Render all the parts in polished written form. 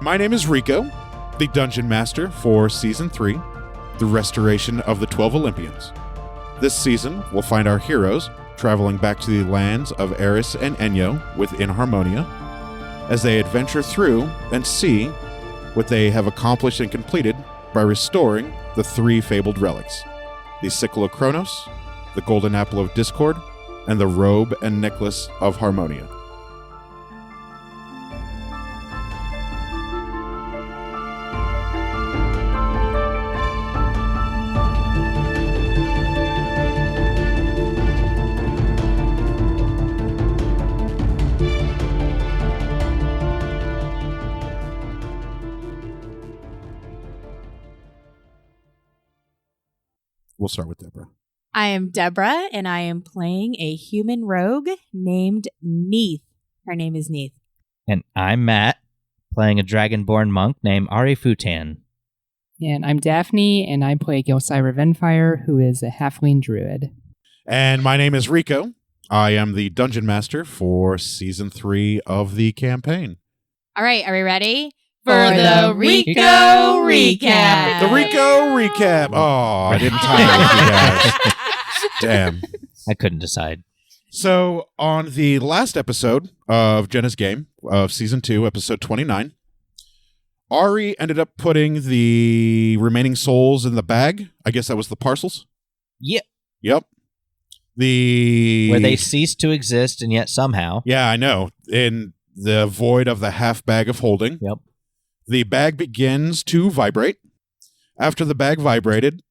My name is Rico, the Dungeon Master for Season 3, the restoration of the 12 Olympians. This season, we'll find our heroes traveling back to the lands of Eris and Enyo within Harmonia, as they adventure through and see what they have accomplished and completed by restoring the 3 fabled relics, the Sickle of Kronos, the Golden Apple of Discord, and the Robe and Necklace of Harmonia. We'll start with Debrah. I am Debrah, and I am playing a human rogue named Neith. Her name is Neith. And I'm Matt, playing a dragonborn monk named Ari Futan. And I'm Daphne, and I play Gilcyra Venfire, who is a halfling druid. And my name is Rico. I am the Dungeon Master for Season 3 of the campaign. All right, are we ready? For the Rico Recap. The Rico Recap. Oh, I didn't time it with you guys. Damn. I couldn't decide. So, on the last episode of Jenna's Game of Season 2, Episode 29, Ari ended up putting the remaining souls in the bag. I guess that was the parcels? Yep. Yep. Where they ceased to exist, and yet somehow. Yeah, I know. In the void of the half bag of holding. Yep. The bag begins to vibrate. After the bag vibrated,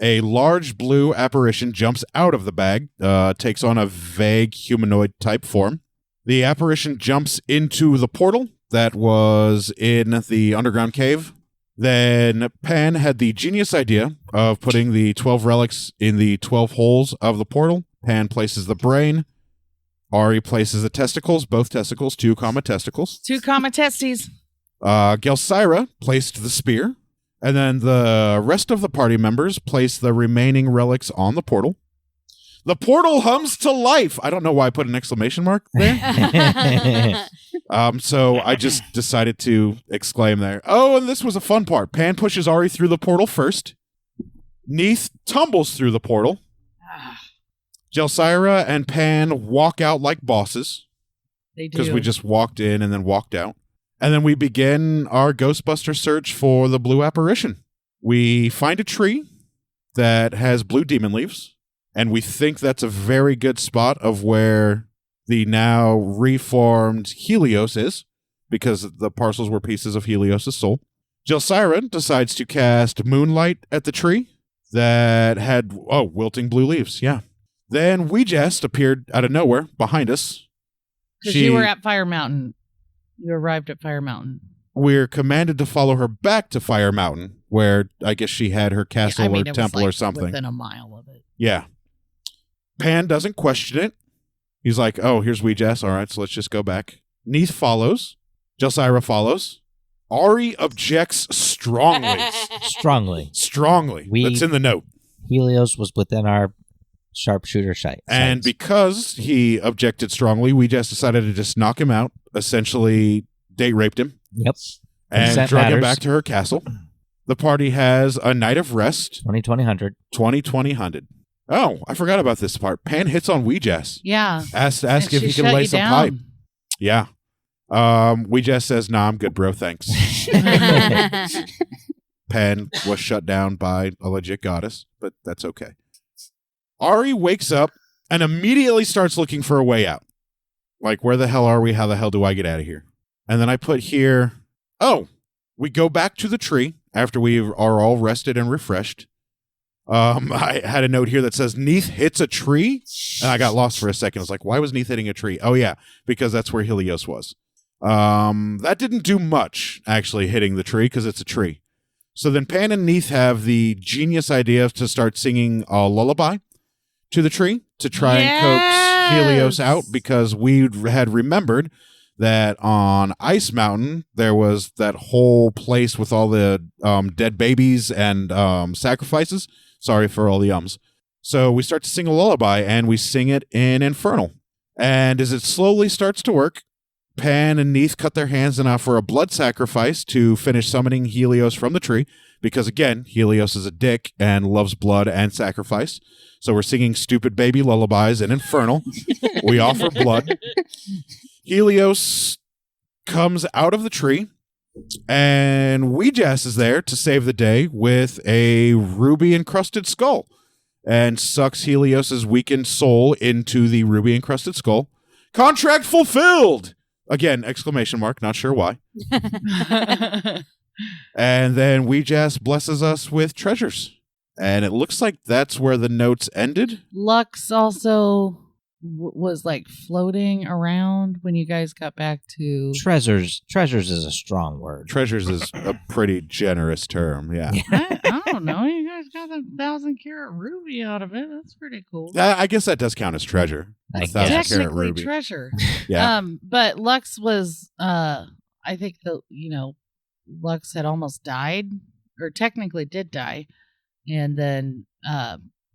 a large blue apparition jumps out of the bag, takes on a vague humanoid type form. The apparition jumps into the portal that was in the underground cave. Then Pan had the genius idea of putting the 12 relics in the 12 holes of the portal. Pan places the brain. Ari places the testicles, both testicles, 2 testicles. 2 testes. Gilcyra placed the spear, and then the rest of the party members placed the remaining relics on the portal. The portal hums to life. I don't know why I put an exclamation mark there. So I just decided to exclaim there. Oh, and this was a fun part. Pan pushes Ari through the portal first. Neith tumbles through the portal. Gilcyra and Pan walk out like bosses. They do. Because we just walked in and then walked out. And then we begin our Ghostbuster search for the blue apparition. We find a tree that has blue demon leaves, and we think that's a very good spot of where the now reformed Helios is, because the parcels were pieces of Helios' soul. Gilcyra decides to cast Moonlight at the tree that had, wilting blue leaves, yeah. Then Weejast appeared out of nowhere behind us. Because you were at Fire Mountain. You arrived at Fire Mountain. We're commanded to follow her back to Fire Mountain, where I guess she had her castle or temple or something. Within a mile of it. Yeah. Pan doesn't question it. He's like, oh, here's Weejast. All right, so let's just go back. Neith follows. Gilcyra follows. Ari objects strongly. Strongly. That's in the note. Helios was within our sharpshooter sight. And because he objected strongly, we just decided to just knock him out, essentially date raped him. Yep. And drug him back to her castle. The party has a night of rest. 20/20/100. Oh, I forgot about this part. Pan hits on Weejast. Yeah. Ask if he can lay some pipe. Yeah. Weejast says, nah, I'm good, bro. Thanks. Pan was shut down by a legit goddess, but that's okay. Ari wakes up and immediately starts looking for a way out. Like, where the hell are we? How the hell do I get out of here? And then I put here, we go back to the tree after we are all rested and refreshed. I had a note here that says, Neith hits a tree. And I got lost for a second. I was like, why was Neith hitting a tree? Oh, yeah, because that's where Helios was. That didn't do much, actually, hitting the tree, because it's a tree. So then Pan and Neith have the genius idea to start singing a lullaby to the tree to try and coax Helios out, because we had remembered that on Ice Mountain there was that whole place with all the dead babies and sacrifices. Sorry for all the ums. So we start to sing a lullaby, and we sing it in Infernal. And as it slowly starts to work, Pan and Neith cut their hands and offer a blood sacrifice to finish summoning Helios from the tree. Because, again, Helios is a dick and loves blood and sacrifice. So we're singing stupid baby lullabies and Infernal. We offer blood. Helios comes out of the tree, and Weejass is there to save the day with a ruby-encrusted skull and sucks Helios's weakened soul into the ruby-encrusted skull. Contract fulfilled! Again, exclamation mark, not sure why. And then Weejass blesses us with treasures. And it looks like that's where the notes ended. Lux also was like floating around when you guys got back to Treasures is a strong word. Treasures is a pretty generous term, yeah. I don't know. You guys got the 1,000-carat ruby out of it. That's pretty cool. I guess that does count as treasure. I A guess. 1,000-carat Technically ruby. treasure. Yeah. But Lux was I think Lux had almost died, or technically did die, and then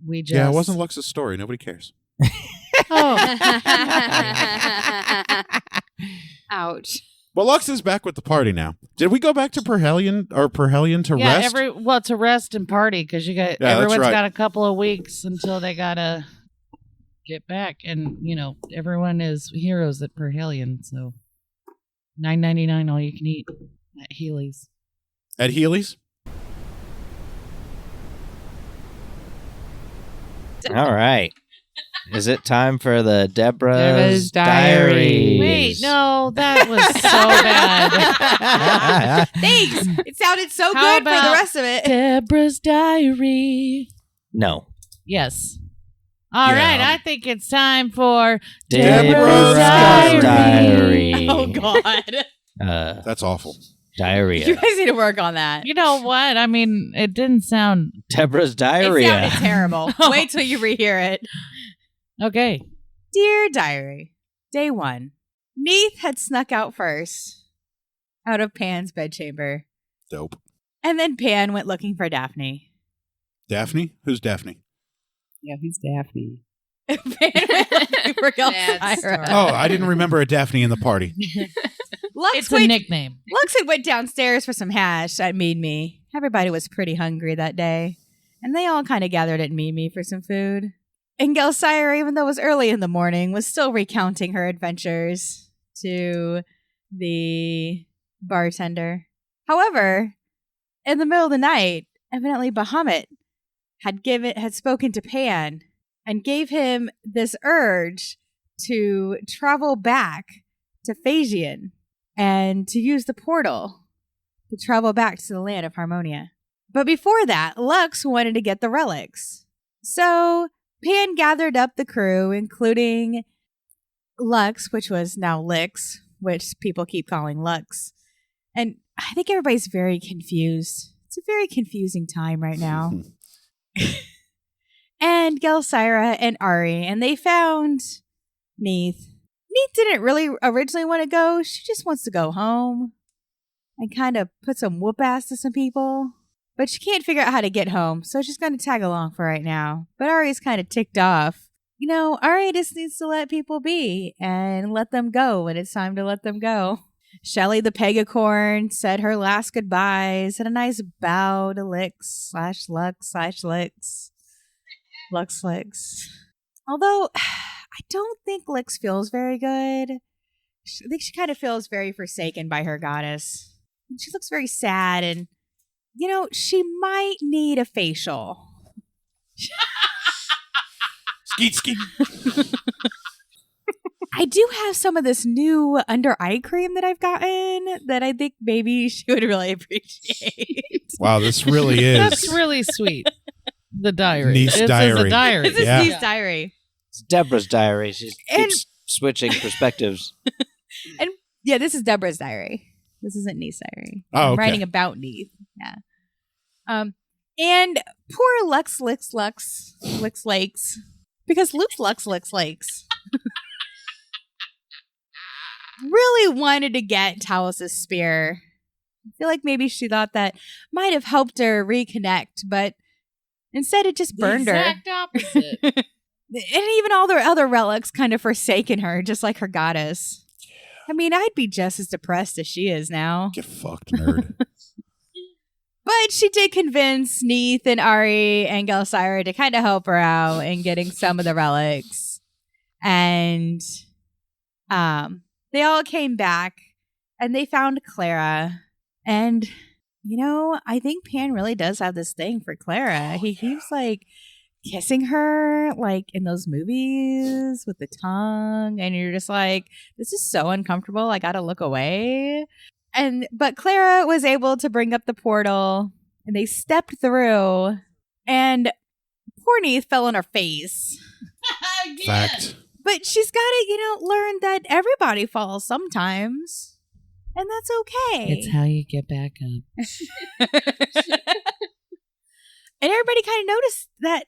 we just Yeah, it wasn't Lux's story. Nobody cares. Oh. Ouch. But Lux is back with the party now. Did we go back to Perhelion to Yeah, rest? to rest and party because that's everyone's right. got a couple of weeks until they gotta get back, and everyone is heroes at Perhelion, so $9.99 all you can eat at Healy's. At Healy's? All right. Is it time for the Debrah's Debrah's Diary. Wait, no, that was so bad. Thanks. It sounded so How good for the about rest of it. Debrah's Diary. No. Yes. All Yeah. right, I think it's time for Debrah's Diary. Oh, God. That's awful. Diarrhea. You guys need to work on that. You know what? I mean, it didn't sound Debrah's It diarrhea. sounded terrible. Wait till you rehear it. okay. Dear Diary, Day 1. Neith had snuck out first, out of Pan's bedchamber. Dope. And then Pan went looking for Daphne. Daphne? Who's Daphne? Yeah, who's Daphne? Pan went looking for That's Gelsira. Oh, I didn't remember a Daphne in the party. It's a nickname. Lux had went downstairs for some hash at Mead Me. Everybody was pretty hungry that day, and they all kind of gathered at Mead Me for some food. And Gelsira, even though it was early in the morning, was still recounting her adventures to the bartender. However, in the middle of the night, evidently Bahamut had spoken to Pan and gave him this urge to travel back to Phasian and to use the portal to travel back to the land of Harmonia. But before that, Lux wanted to get the relics. So Pan gathered up the crew, including Lux, which was now Lix, which people keep calling Lux. And I think everybody's very confused. It's a very confusing time right now. And Gelsira and Ari, and they found Neith. Neith didn't really originally want to go. She just wants to go home and kind of put some whoop ass to some people. But she can't figure out how to get home, so she's going to tag along for right now. But Ari's kind of ticked off. Ari just needs to let people be and let them go when it's time to let them go. Shelly the Pegacorn said her last goodbyes, had a nice bow to Lix/Lux/Lix. Lux. Although, I don't think Lix feels very good. I think she kind of feels very forsaken by her goddess. She looks very sad and, she might need a facial. Skeet, skeet. I do have some of this new under eye cream that I've gotten that I think maybe she would really appreciate. Wow, this really is. That's really sweet. The diary. Neith's This is diary. a diary. This is Yeah. Neith's diary. It's Debrah's diary. She And- keeps switching perspectives. Yeah, this is Debrah's diary. This isn't Neith's diary. Oh, I'm okay. writing about Neith. Yeah. And poor Lux Lakes, because Luke's Lux Lakes really wanted to get Talos' spear. I feel like maybe she thought that might have helped her reconnect, but instead it just burned the her. exact opposite. And even all their other relics kind of forsaken her, just like her goddess. I mean, I'd be just as depressed as she is now. Get fucked, nerd. But she did convince Neith and Ari and Gelsira to kind of help her out in getting some of the relics. And they all came back and they found Clara. And, I think Pan really does have this thing for Clara. He keeps like kissing her like in those movies with the tongue. And you're just like, this is so uncomfortable. I got to look away. But Clara was able to bring up the portal and they stepped through and poor Neith fell on her face. Fact. But she's got to, learn that everybody falls sometimes. And that's okay. It's how you get back up. And everybody kind of noticed that,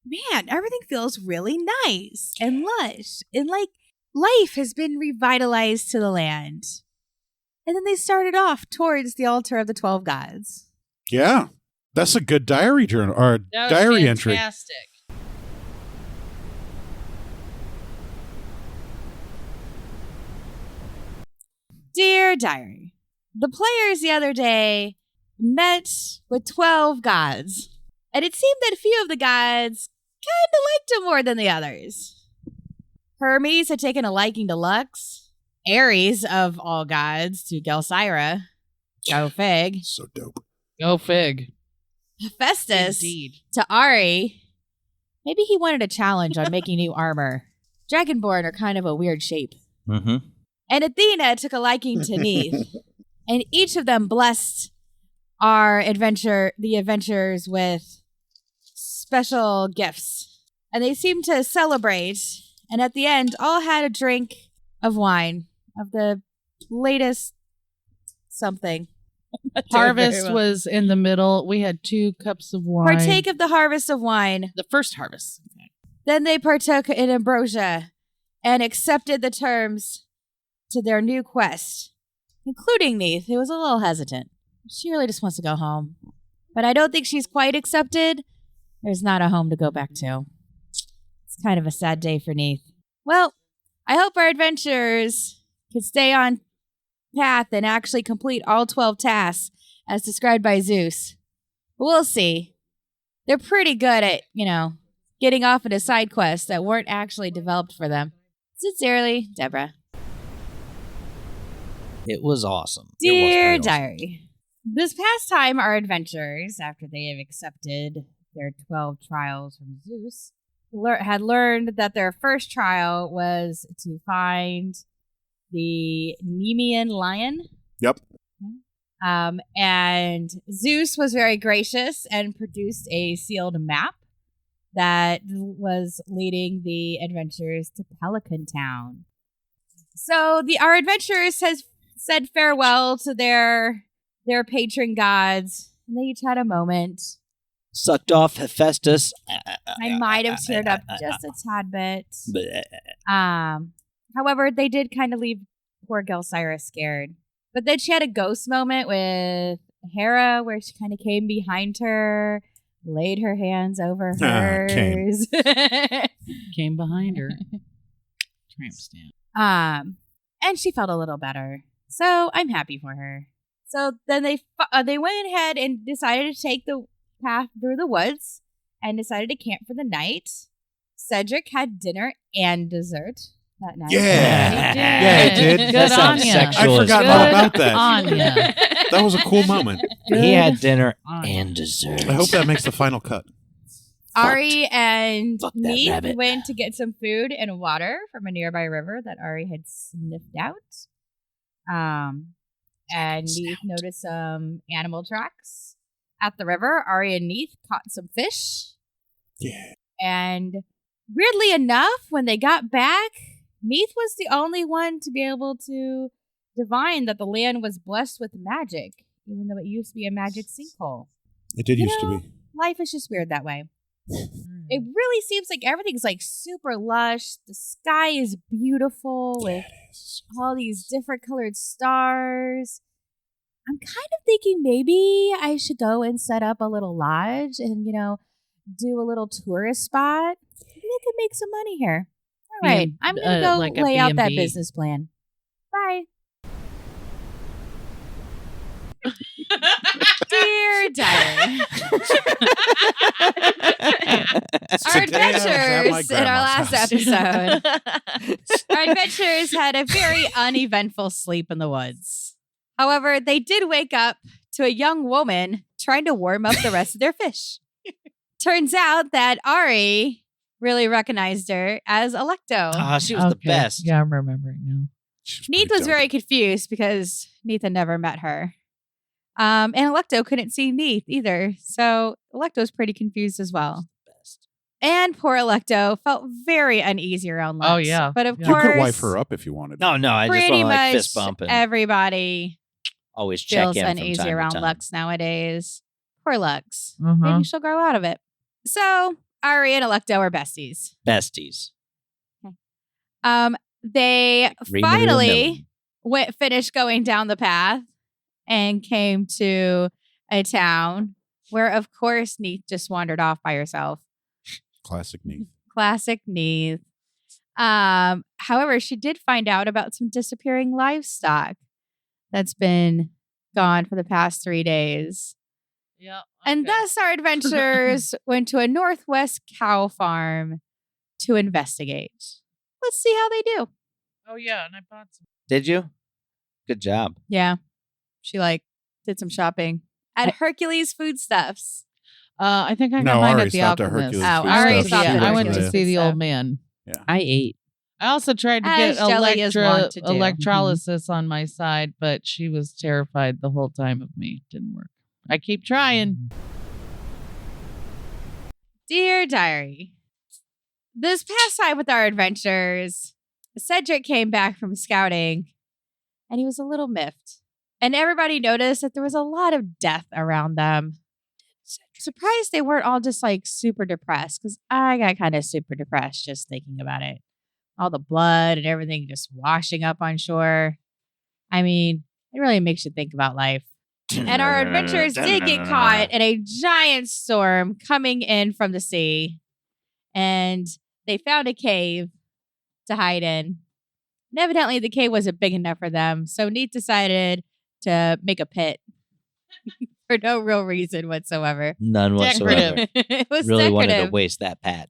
man, everything feels really nice and lush. And like life has been revitalized to the land. And then they started off towards the altar of the 12 gods. Yeah. That's a good diary journal or diary entry. Fantastic. Dear Diary, the players the other day met with 12 gods. And it seemed that a few of the gods kind of liked him more than the others. Hermes had taken a liking to Lux. Ares, of all gods, to Gelsira. Go Fig. So dope. Go Fig. Hephaestus Indeed. to Ari. Maybe he wanted a challenge on making new armor. Dragonborn are kind of a weird shape. Mm-hmm. And Athena took a liking to Neith. And each of them blessed the adventurers with special gifts. And they seemed to celebrate. And at the end, all had a drink of wine. Of the latest something. Harvest was in the middle. We had 2 cups of wine. Partake of the harvest of wine. The first harvest. Then they partook in ambrosia and accepted the terms to their new quest, including Neith, who was a little hesitant. She really just wants to go home. But I don't think she's quite accepted. There's not a home to go back to. It's kind of a sad day for Neith. Well, I hope our adventurers can stay on path and actually complete all 12 tasks as described by Zeus. But we'll see. They're pretty good at, getting off into side quests that weren't actually developed for them. Sincerely, Debrah. It was awesome. Dear Diary, this past time our adventurers, after they have accepted their 12 trials from Zeus, had learned that their first trial was to find the Nemean lion. Yep. And Zeus was very gracious and produced a sealed map that was leading the adventurers to Pelican Town. So our adventurers has said farewell to their patron gods, and they each had a moment. Sucked off Hephaestus. I might have teared up just a tad bit. However, they did kind of leave poor Gelsira scared. But then she had a ghost moment with Hera where she kind of came behind her, laid her hands over hers. Came behind her. Tramp stamp. And she felt a little better. So I'm happy for her. So then they went ahead and decided to take the path through the woods and decided to camp for the night. Cedric had dinner and dessert that night. Yeah, he did. Good That on sounds ya. sexual. I forgot Good all about that. on ya. That was a cool moment. He had dinner on ya. and dessert. I hope that makes the final cut. Ari and Fuck that Neith rabbit. went to get some food and water from a nearby river that Ari had sniffed out. And Neith noticed some animal tracks at the river. Ari and Neith caught some fish. Yeah. And weirdly enough, when they got back, Neith was the only one to be able to divine that the land was blessed with magic, even though it used to be a magic sinkhole. It did used to be. Life is just weird that way. It really seems like everything's like super lush. The sky is beautiful with all these different colored stars. I'm kind of thinking maybe I should go and set up a little lodge and, do a little tourist spot. Maybe I could make some money here. All right. I'm going to go like a lay out that B&B. business plan. Bye. Dear Diary. Our Today I was at my adventures in our grandma's last house. episode. Our adventurers had a very uneventful sleep in the woods. However, they did wake up to a young woman trying to warm up the rest of their fish. Turns out that Ari really recognized her as Electo. Ah, she was the best. Yeah, I'm remembering now. Neith was very confused because Neith had never met her. And Electo couldn't see Neith either. So Electo was pretty confused as well. And poor Electo felt very uneasy around Lux. Oh, yeah. But of Yeah. You course, could wife her up if you wanted. No, I just pretty want to like much fist bump and everybody always check feels in from uneasy time around to time. Lux nowadays. Poor Lux. Uh-huh. Maybe she'll grow out of it. So Ari and Electo are besties. Besties. They Read finally finished going down the path and came to a town where, of course, Neith just wandered off by herself. Classic Neith. Classic Neith. However, she did find out about some disappearing livestock that's been gone for the past 3 days. Yeah. And thus our adventurers went to a Northwest cow farm to investigate. Let's see how they do. Oh, yeah. And I bought some. Did you? Good job. Yeah. She did some shopping at Hercules Foodstuffs. I think I No, got mine Ari at the stopped at Alchemist. Hercules Oh, Foodstuffs. Ari She stopped at I went to Hercules see the Foodstuffs. old man. I ate. I also tried to As get Jelly is wont to do. electrolysis on my side, but she was terrified the whole time of me. Didn't work. I keep trying. Dear Diary, this past time with our adventures, Cedric came back from scouting and he was a little miffed. And everybody noticed that there was a lot of death around them. Surprised they weren't all just super depressed, because I got kind of super depressed just thinking about it. All the blood and everything just washing up on shore. I mean, it really makes you think about life. And our adventurers did get caught in a giant storm coming in from the sea. And they found a cave to hide in. And evidently the cave wasn't big enough for them. So Neith decided to make a pit for no real reason whatsoever. None whatsoever. Decorative. It was Really wanted to decorative. waste that patch.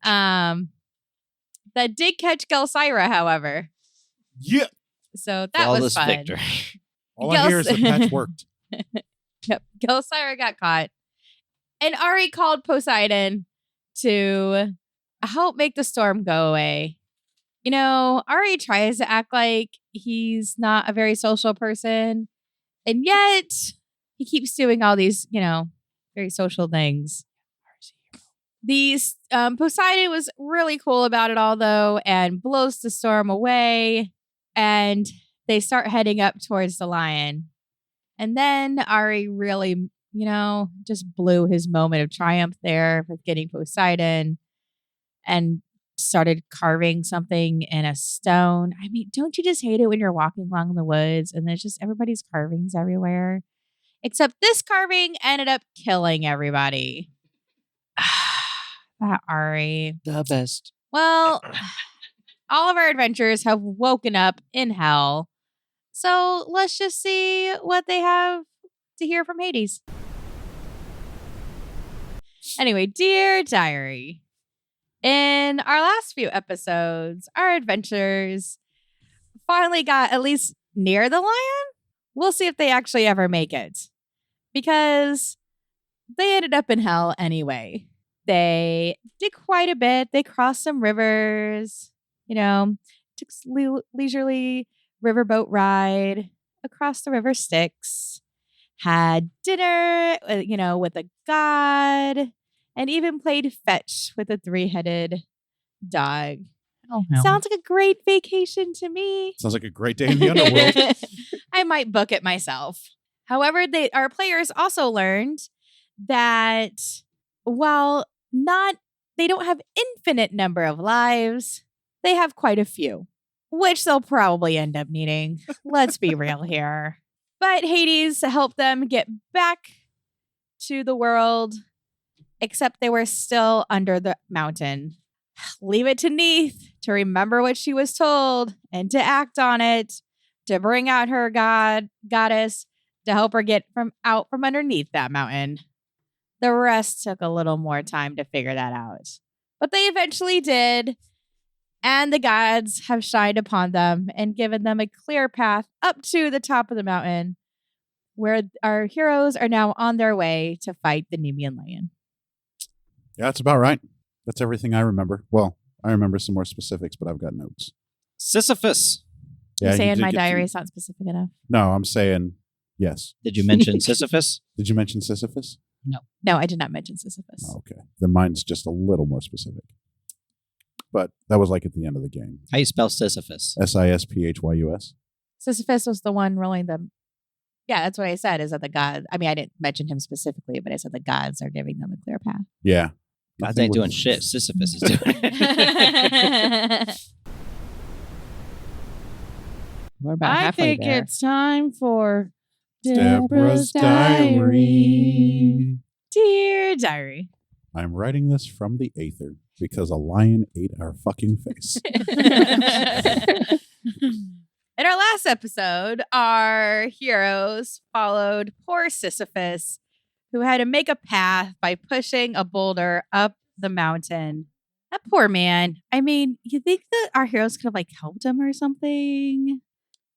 That did catch Gelsira, however. Yeah. So that was Flawless fun. victory. All I hear is the patch worked. Yep. Gelsira got caught. And Ari called Poseidon to help make the storm go away. You know, Ari tries to act like he's not a very social person. And yet he keeps doing all these, very social things. Poseidon was really cool about it all, though, and blows the storm away. And they start heading up towards the lion. And then Ari really, just blew his moment of triumph there with getting Poseidon and started carving something in a stone. I mean, don't you just hate it when you're walking along in the woods and there's just everybody's carvings everywhere? Except this carving ended up killing everybody. That Ari. The best. Well, all of our adventurers have woken up in hell. So let's just see what they have to hear from Hades. Anyway, dear diary, in our last few episodes, our adventurers finally got at least near the lion. We'll see if they actually ever make it, because they ended up in hell anyway. They did quite a bit. They crossed some rivers, took a leisurely riverboat ride across the river Styx, had dinner, with a god, and even played fetch with a 3-headed dog. Oh, no. Sounds like a great vacation to me. Sounds like a great day in the underworld. I might book it myself. However, our players also learned that while they don't have infinite number of lives, they have quite a few, which they'll probably end up needing. Let's be real here. But Hades helped them get back to the world, except they were still under the mountain. Leave it to Neith to remember what she was told and to act on it. to bring out her goddess to help her get from underneath that mountain. The rest took a little more time to figure that out. But they eventually did. And the gods have shined upon them and given them a clear path up to the top of the mountain, where our heroes are now on their way to fight the Nemean lion. Yeah, that's about right. That's everything I remember. Well, I remember some more specifics, but I've got notes. Sisyphus. Yeah, You say you in did my get diary to- it's not specific enough. No, I'm saying yes. Did you mention Sisyphus? Did you mention Sisyphus? No, I did not mention Sisyphus. Oh, okay. Then mine's just a little more specific. But that was like at the end of the game. How you spell Sisyphus? Sisphyus. Sisyphus was the one rolling the... Yeah, that's what I said, is that the gods... I mean, I didn't mention him specifically, but I said the gods are giving them a clear path. Yeah. Gods ain't doing shit. Sisyphus is doing it. We're about I halfway think there. it's time for Debrah's diary. Dear diary. I'm writing this from the Aether because a lion ate our fucking face. In our last episode, our heroes followed poor Sisyphus, who had to make a path by pushing a boulder up the mountain. That poor man. I mean, you think that our heroes could have like helped him or something?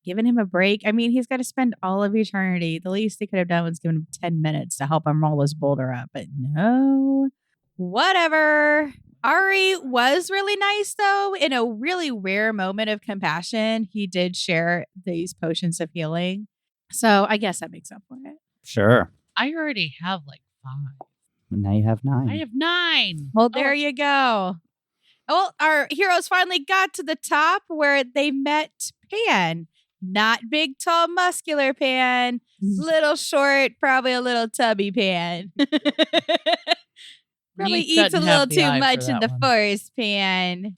Given him a break? I mean, he's got to spend all of eternity. The least they could have done was given him 10 minutes to help him roll this boulder up. But no. Whatever. Ari was really nice, though. In a really rare moment of compassion, he did share these potions of healing. So I guess that makes up for it. Sure. I already have like 5. Now you have 9. I have 9. Well, there you go. Well, our heroes finally got to the top where they met Pan. Not big, tall, muscular Pan. Little short, probably a little tubby Pan. Probably Neith eats a doesn't little have the too eye much for in that the one. forest, Pan.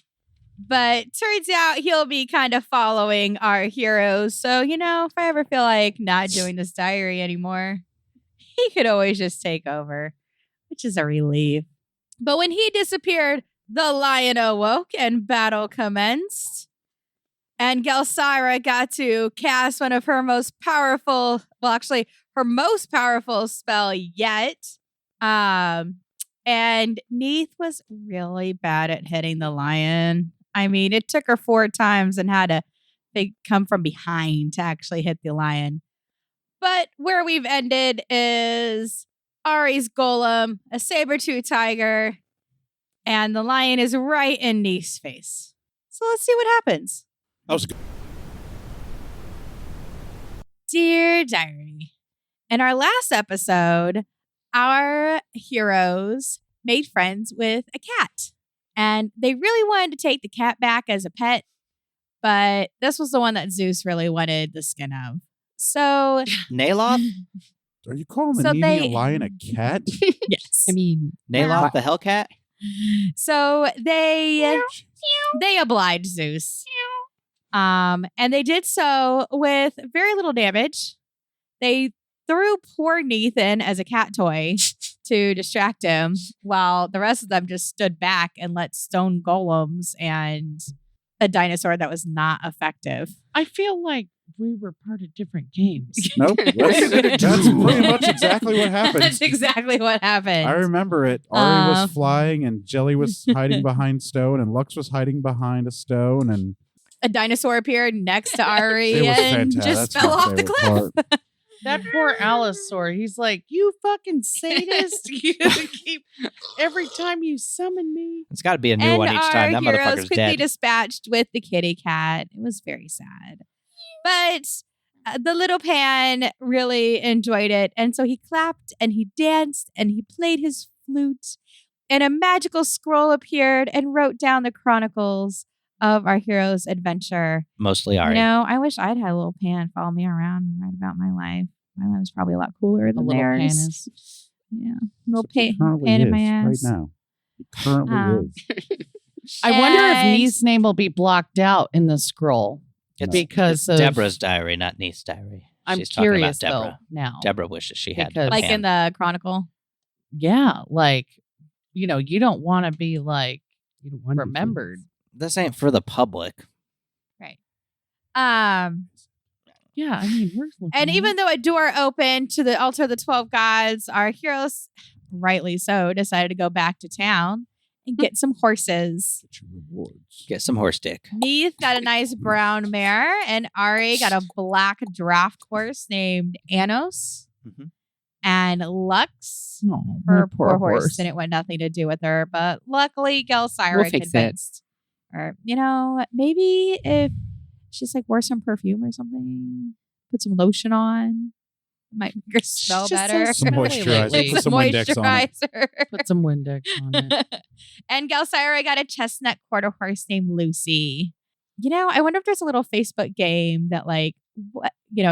But turns out he'll be kind of following our heroes. So, you know, if I ever feel like not doing this diary anymore, he could always just take over, which is a relief. But when he disappeared, the lion awoke and battle commenced. And Gelsira got to cast one of her most powerful, well, actually, her most powerful spell yet. And Neith was really bad at hitting the lion. I mean, it took her 4 times and had to come from behind to actually hit the lion. But where we've ended is Ari's golem, a saber-tooth tiger, and the lion is right in Neith's face. So let's see what happens. That was good. Dear Diary, in our last episode, our heroes made friends with a cat. And they really wanted to take the cat back as a pet, but this was the one that Zeus really wanted the skin of. So, Naloth? Are you calling the So Nemean lion a cat? yes. I mean, Naloth the Hellcat? So they obliged Zeus. And they did so with very little damage. They threw poor Nathan as a cat toy to distract him, while the rest of them just stood back and let stone golems and a dinosaur that was not effective. I feel like we were part of different games. Nope. That's pretty much exactly what happened. That's exactly what happened. I remember it. Ari was flying and Jelly was hiding behind stone and Lux was hiding behind a stone and A dinosaur appeared next to Ari it was and fantastic. just That's fell my off the favorite cliff. part. That poor Allosaur. He's like, you fucking sadist. You keep every time you summon me. It's got to be a new And one each time. That our heroes motherfucker's quickly dead. dispatched with the kitty cat. It was very sad. But the little Pan really enjoyed it. And so he clapped and he danced and he played his flute. And a magical scroll appeared and wrote down the chronicles of our hero's adventure. Mostly Ari. You know, I wish I'd had a little Pan follow me around and write about my life. My life was probably a lot cooler than little theirs. Pan is. Yeah. Little That's what he currently pan in is my ass. right now. He currently is. I wonder if And- Neith's name will be blocked out in the scroll. It's, because it's of- Debrah's diary, not Neith's diary. I'm She's talking about curious though Debrah. now. Debrah wishes she had Because- a Like pan. in the chronicle. Yeah, like, you know, you don't want to be like You don't want to be remembered. This ain't for the public. Right. Yeah, I mean, we're looking And at even it. though a door opened to the altar of the 12 gods, our heroes, rightly so, decided to go back to town and get some horses. Get your rewards. Get some horse dick. Neith got a nice brown mare, and Ari got a black draft horse named Anos. Mhm. And Lux, No, her poor horse, didn't want nothing to do with her. But luckily, Gelsira We'll fix it. convinced her, maybe if she's like wore some perfume or something, put some lotion on, it might make her smell Just better. so Some Smelly moisturizer. lately. Put some Windex on it. Moisturizer. Put some Windex on it. And Gelsira got a chestnut quarter horse named Lucy. I wonder if there's a little Facebook game that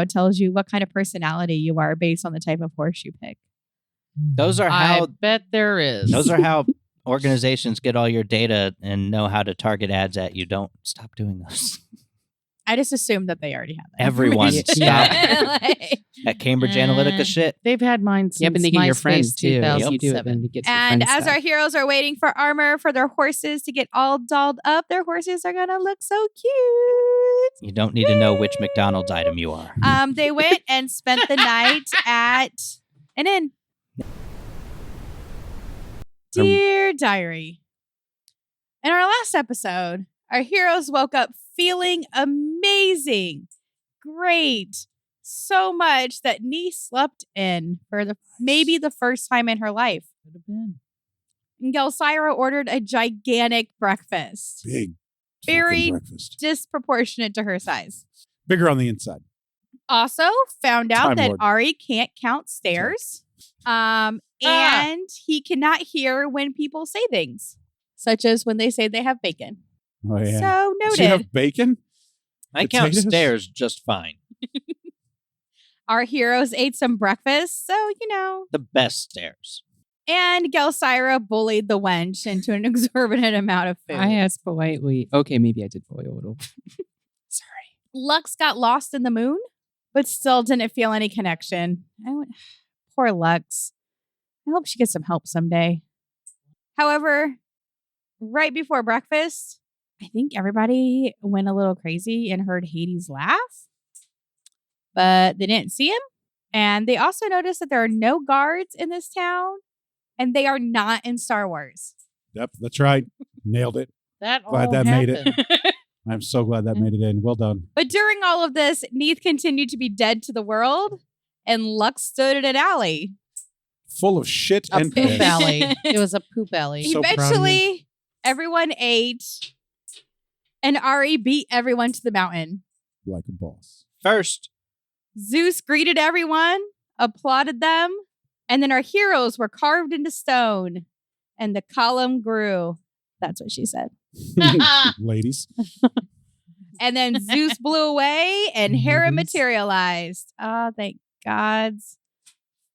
tells you what kind of personality you are based on the type of horse you pick. Those are I how bet there is. those are how organizations get all your data and know how to target ads at you. Don't stop doing those. I just assumed that they already have that. Everyone information. stop. That Cambridge Analytica shit. They've had mine since Yep, and they get your friends MySpace too. If you do it, 2007. then it gets your And friends as stuff. our heroes are waiting for armor for their horses to get all dolled up, their horses are gonna look so cute. You don't need to know which McDonald's item you are. They went and spent the night at an inn. Dear Diary, in our last episode, our heroes woke up feeling amazing, great, so much that Nee slept in for maybe the first time in her life. Could have been. And Gelsira ordered a gigantic breakfast, Big. Very- fucking breakfast. disproportionate to her size. Bigger on the inside. Also found out Time that Lord. Ari can't count stairs. And he cannot hear when people say things, such as when they say they have bacon. Oh, yeah. So Does she have noted. bacon? I count Potatoes? stairs just fine. Our heroes ate some breakfast, so The best stairs. And Gelsira bullied the wench into an exorbitant amount of food. I asked politely. Okay, maybe I did bully a little. Sorry. Lux got lost in the moon, but still didn't feel any connection. Poor Lux. I hope she gets some help someday. However, right before breakfast, I think everybody went a little crazy and heard Hades laugh, but they didn't see him. And they also noticed that there are no guards in this town, and they are not in Star Wars. Yep, that's right. Nailed it. That Glad all that made it. happened. I'm so glad that made it in. Well done. But during all of this, Neith continued to be dead to the world, and Lux stood in an alley. Full of shit A and poop piss. alley. It was a poop alley. So proud of you. Eventually, everyone ate, and Ari beat everyone to the mountain. Like a boss. First, Zeus greeted everyone, applauded them, and then our heroes were carved into stone, and the column grew. That's what she said. Ladies. And then Zeus blew away, and Hera Ladies. materialized. Oh, thank gods.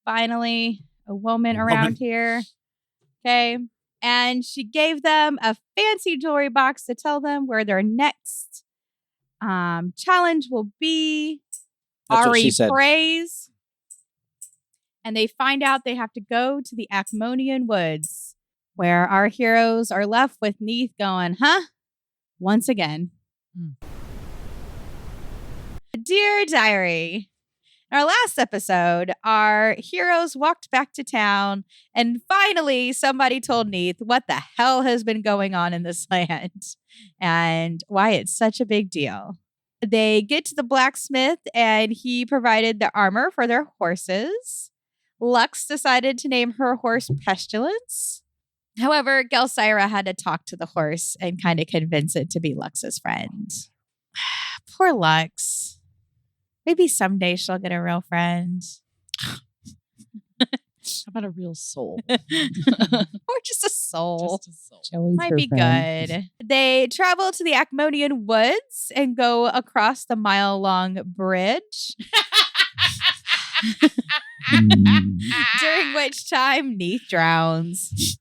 Finally, a woman around here. Okay. And she gave them a fancy jewelry box to tell them where their next challenge will be. That's what Ari she said. prays. And they find out they have to go to the Acmonian Woods, where our heroes are left with Neith going, huh? Once again. Dear Diary, in our last episode, our heroes walked back to town, and finally somebody told Neith what the hell has been going on in this land and why it's such a big deal. They get to the blacksmith, and he provided the armor for their horses. Lux decided to name her horse Pestilence. However, Gelsira had to talk to the horse and kind of convince it to be Lux's friend. Poor Lux. Maybe someday she'll get a real friend. How about a real soul? Or just a soul. Just a soul. Joey's Might her be friend. good. They travel to the Acmonian Woods and go across the mile-long bridge, during which time Neith drowns.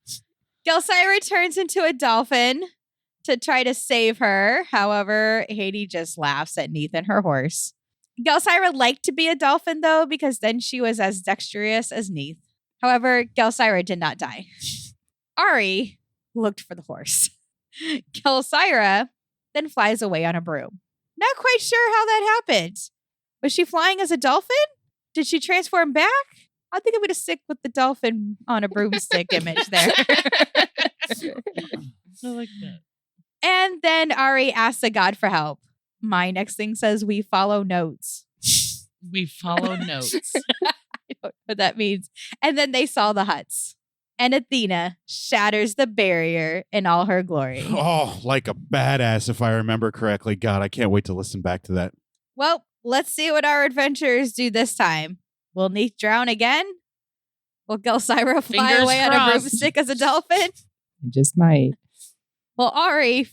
Gelsira turns into a dolphin to try to save her. However, Hades just laughs at Neith and her horse. Gelsira liked to be a dolphin, though, because then she was as dexterous as Neith. However, Gelsira did not die. Ari looked for the horse. Gelsira then flies away on a broom. Not quite sure how that happened, Was she flying as a dolphin? Did she transform back? I think I'm going to stick with the dolphin on a broomstick image there. I like that. And then Ari asks the god for help. My next thing says we follow notes. We follow notes. I don't know what that means. And then they saw the huts. And Athena shatters the barrier in all her glory. Oh, like a badass, if I remember correctly. God, I can't wait to listen back to that. Well, let's see what our adventurers do this time. Will Neith drown again? Will Gelsira fly Fingers away on a crossed. broomstick as a dolphin? It just might. Will Ari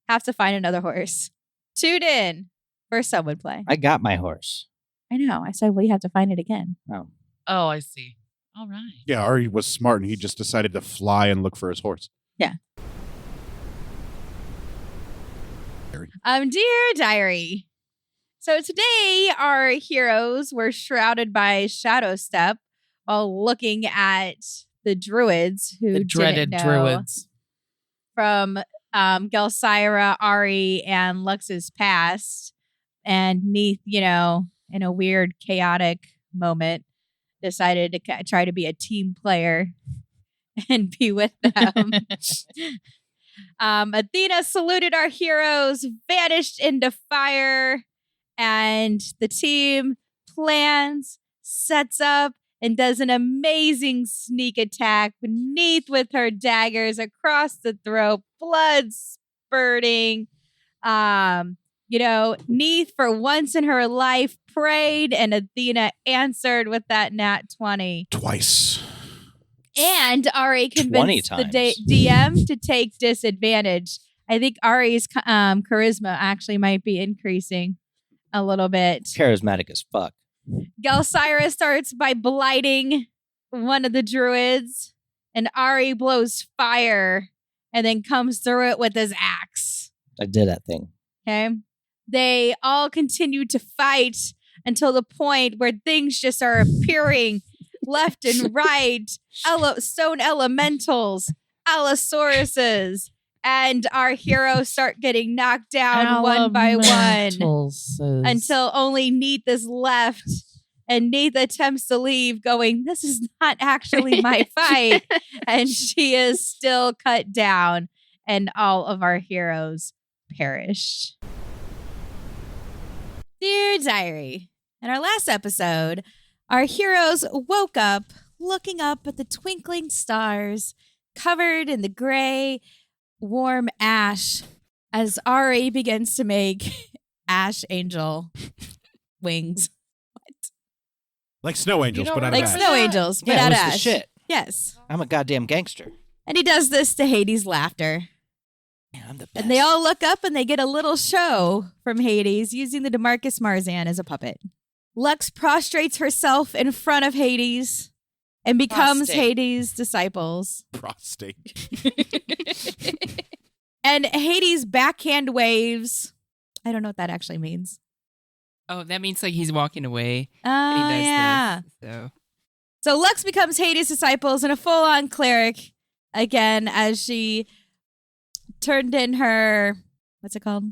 have to find another horse? Tune in for Someone Play. I got my horse. I know. I said we have to find it again. Oh. Oh, I see. All right. Yeah, Ari was smart, and he just decided to fly and look for his horse. Dear Diary. So today our heroes were shrouded by shadow step while looking at the druids who The dreaded didn't know druids. from Gelsira, Ari, and Lux's past. And Neith, in a weird, chaotic moment, decided to try to be a team player and be with them. Athena saluted our heroes, vanished into fire, and the team plans, sets up, and does an amazing sneak attack beneath with her daggers across the throat, blood spurting. Neith, for once in her life, prayed, and Athena answered with that nat 20. Twice. And Ari 20 convinced the times. DM to take disadvantage. I think Ari's charisma actually might be increasing a little bit. Charismatic as fuck. Gelsira starts by blighting one of the druids, and Ari blows fire and then comes through it with his axe. I did that thing. Okay. They all continue to fight until the point where things just are appearing left and right. Stone elementals, allosauruses, and our heroes start getting knocked down one by one Elementals. until only Neith is left. And Neith attempts to leave, going, "This is not actually my fight." And she is still cut down, and all of our heroes perished. Dear Diary, in our last episode, our heroes woke up looking up at the twinkling stars covered in the gray, warm ash as Ari begins to make ash angel wings. Like snow angels, You but don't out Like of ash. snow angels, but Yeah, out it of was the ash. shit. Yes. I'm a goddamn gangster. And he does this to Hades' laughter. Man, I'm the best. And they all look up and they get a little show from Hades using the DeMarcus Marzan as a puppet. Lux prostrates herself in front of Hades and becomes Prostate. Hades' disciples. Prostate. And Hades backhand waves. I don't know what that actually means. Oh, that means like he's walking away. Oh, And he does yeah. this, So Lux becomes Hades' disciples and a full-on cleric again as she turned in her, what's it called?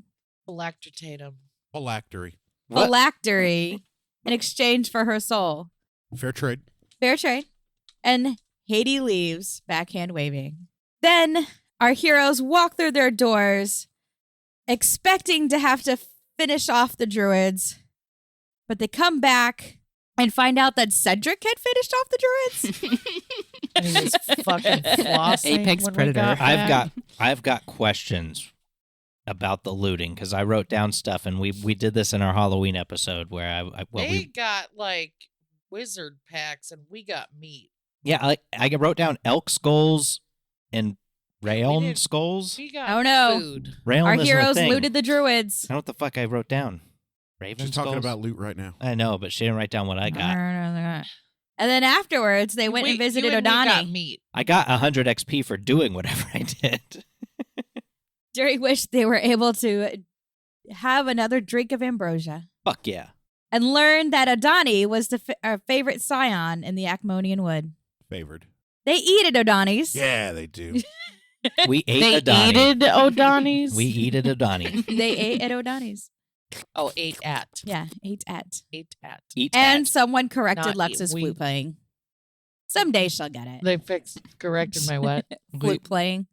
Phylacterum. Phylactery. What? Phylactery in exchange for her soul. Fair trade. Fair trade. And Hades leaves, backhand waving. Then our heroes walk through their doors, expecting to have to finish off the druids. But they come back and find out that Cedric had finished off the druids. And he was fucking flossing. Apex when we predator. got back. I've got questions about the looting because I wrote down stuff and we did this in our Halloween episode where They got like wizard packs and we got meat. I wrote down elk skulls and We rayon didn't- skulls. We got Oh, no. food. Rayon Our isn't a heroes thing. looted the druids. I don't know what the fuck I wrote down. Raven She's talking skulls? about loot right now. I know, but she didn't write down what I got. And then afterwards, they went and visited you and me got Odani, meat. I got 100 XP for doing whatever I did. during which they were able to have another drink of ambrosia Fuck yeah. and learn that Odani was our favorite scion in the Acmonian wood. Favored. They eat at Odani's. Yeah, they do. We ate They Adani. aided O'Donnell's. We ate at Adani. They ate at Odani's. Oh, 8 at. Yeah, 8 at. 8 at. Eat And at. someone corrected Not Lux's we- flute playing. Someday she'll get it. They corrected my what? Flute playing.